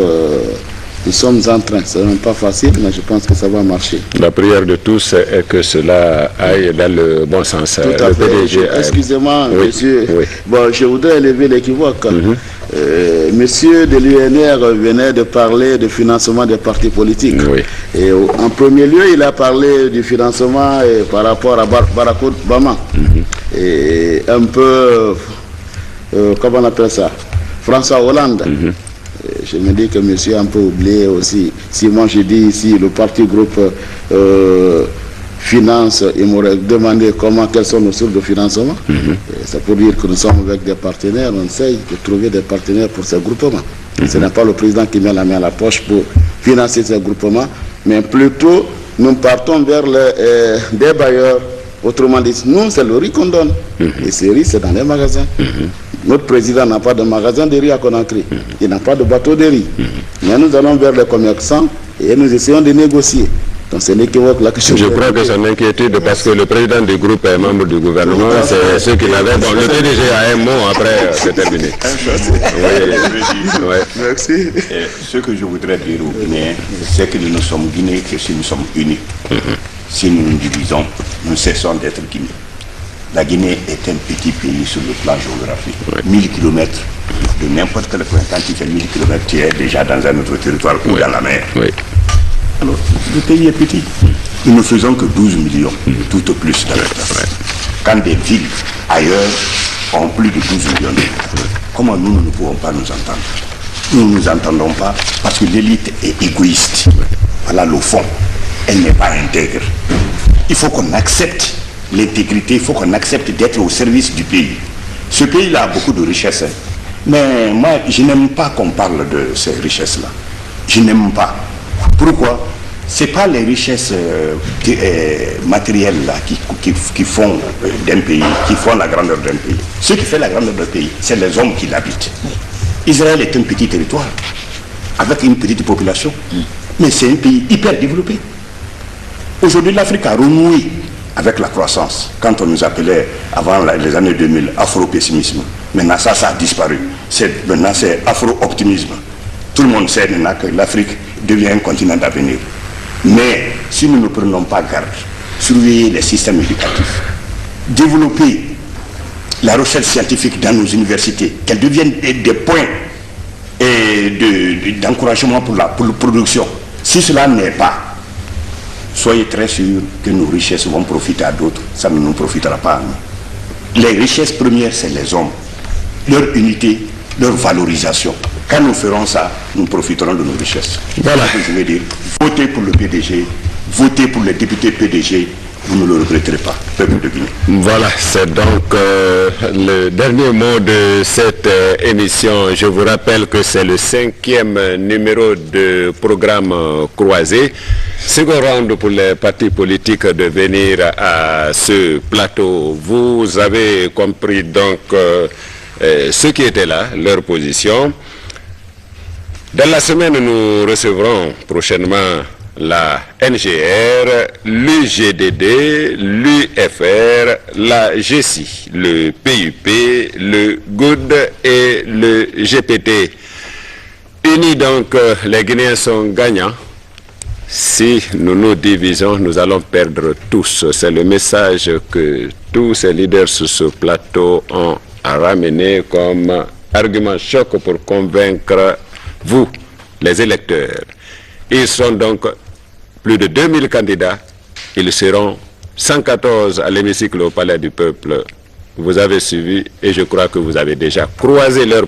nous sommes en train, ce n'est pas facile, mais je pense que ça va marcher. La prière de tous est que cela aille dans le bon sens. Tout à fait. Excusez-moi, monsieur. Oui. Bon, je voudrais élever l'équivoque. Monsieur de l'UNR venait de parler du financement des partis politiques. Et en premier lieu, il a parlé du financement par rapport à Barack Obama. Et un peu, comment on appelle ça, François Hollande. Je me dis que monsieur a un peu oublié aussi. Si moi je dis ici le parti groupe finance, il m'aurait demandé quelles sont nos sources de financement. C'est pour dire que nous sommes avec des partenaires, on essaye de trouver des partenaires pour ces groupements. Ce n'est pas le président qui met la main à la poche pour financer ces groupements, mais plutôt nous partons vers des bailleurs. Autrement dit, nous, c'est le riz qu'on donne. Et ce riz, c'est dans les magasins. Notre président n'a pas de magasin de riz à Conakry. Il n'a pas de bateau de riz. Mais nous allons vers les commerçants et nous essayons de négocier. Donc c'est l'équivoque là que je crois que son inquiétude, parce que le président du groupe est membre du gouvernement, c'est ce qu'il avait. Bon, le PDG a un mot, après c'est terminé. Merci. Et ce que je voudrais dire aux Guinéens, c'est que nous ne sommes Guinéens que si nous sommes unis. Si nous nous divisons, nous cessons d'être Guinée. La Guinée est un petit pays sur le plan géographique. 1000 km de n'importe quel point. Quand tu fais 1000 km, tu es déjà dans un autre territoire ou dans la mer. Alors, le pays est petit. Nous ne faisons que 12 millions, tout au plus d'habitants. Quand des villes ailleurs ont plus de 12 millions d'habitants, comment nous ne pouvons pas nous entendre? Nous ne nous entendons pas parce que l'élite est égoïste. Voilà le fond. Elle n'est pas intègre. Il faut qu'on accepte l'intégrité, il faut qu'on accepte d'être au service du pays. Ce pays-là a beaucoup de richesses. Mais moi, je n'aime pas qu'on parle de ces richesses-là. Je n'aime pas. Pourquoi? Ce n'est pas les richesses matérielles là, qui font d'un pays, qui font la grandeur d'un pays. Ce qui fait la grandeur d'un pays, c'est les hommes qui l'habitent. Israël est un petit territoire, avec une petite population, mais c'est un pays hyper développé. Aujourd'hui, l'Afrique a renoué avec la croissance. Quand on nous appelait, avant les années 2000, afro-pessimisme, maintenant ça a disparu. Maintenant c'est afro-optimisme. Tout le monde sait maintenant que l'Afrique devient un continent d'avenir. Mais si nous ne prenons pas garde, surveiller les systèmes éducatifs, développer la recherche scientifique dans nos universités, qu'elles deviennent des points d'encouragement pour la production. Si cela n'est pas, soyez très sûrs que nos richesses vont profiter à d'autres, ça ne nous profitera pas à nous. Les richesses premières, c'est les hommes, leur unité, leur valorisation. Quand nous ferons ça, nous profiterons de nos richesses. Voilà ce que je veux dire. Votez pour le PDG, votez pour les députés PDG, vous ne le regretterez pas, peuple de Guinée. Voilà, c'est donc le dernier mot de cette émission. Je vous rappelle que c'est le 5e numéro de programme croisé. Second round pour les partis politiques de venir à ce plateau. Vous avez compris donc ceux qui étaient là, leur position. Dans la semaine, nous recevrons prochainement la NGR, l'UGDD, l'UFR, la GESI, le PUP, le GOUD et le GPT. Unis donc, les Guinéens sont gagnants. Si nous nous divisons, nous allons perdre tous. C'est le message que tous ces leaders sur ce plateau ont ramené comme argument choc pour convaincre vous, les électeurs. Ils sont donc plus de 2000 candidats. Ils seront 114 à l'hémicycle au Palais du Peuple. Vous avez suivi et je crois que vous avez déjà croisé leur...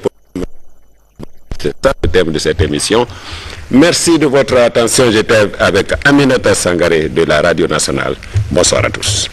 C'est ça le thème de cette émission. Merci de votre attention. J'étais avec Aminata Sangaré de la Radio Nationale. Bonsoir à tous.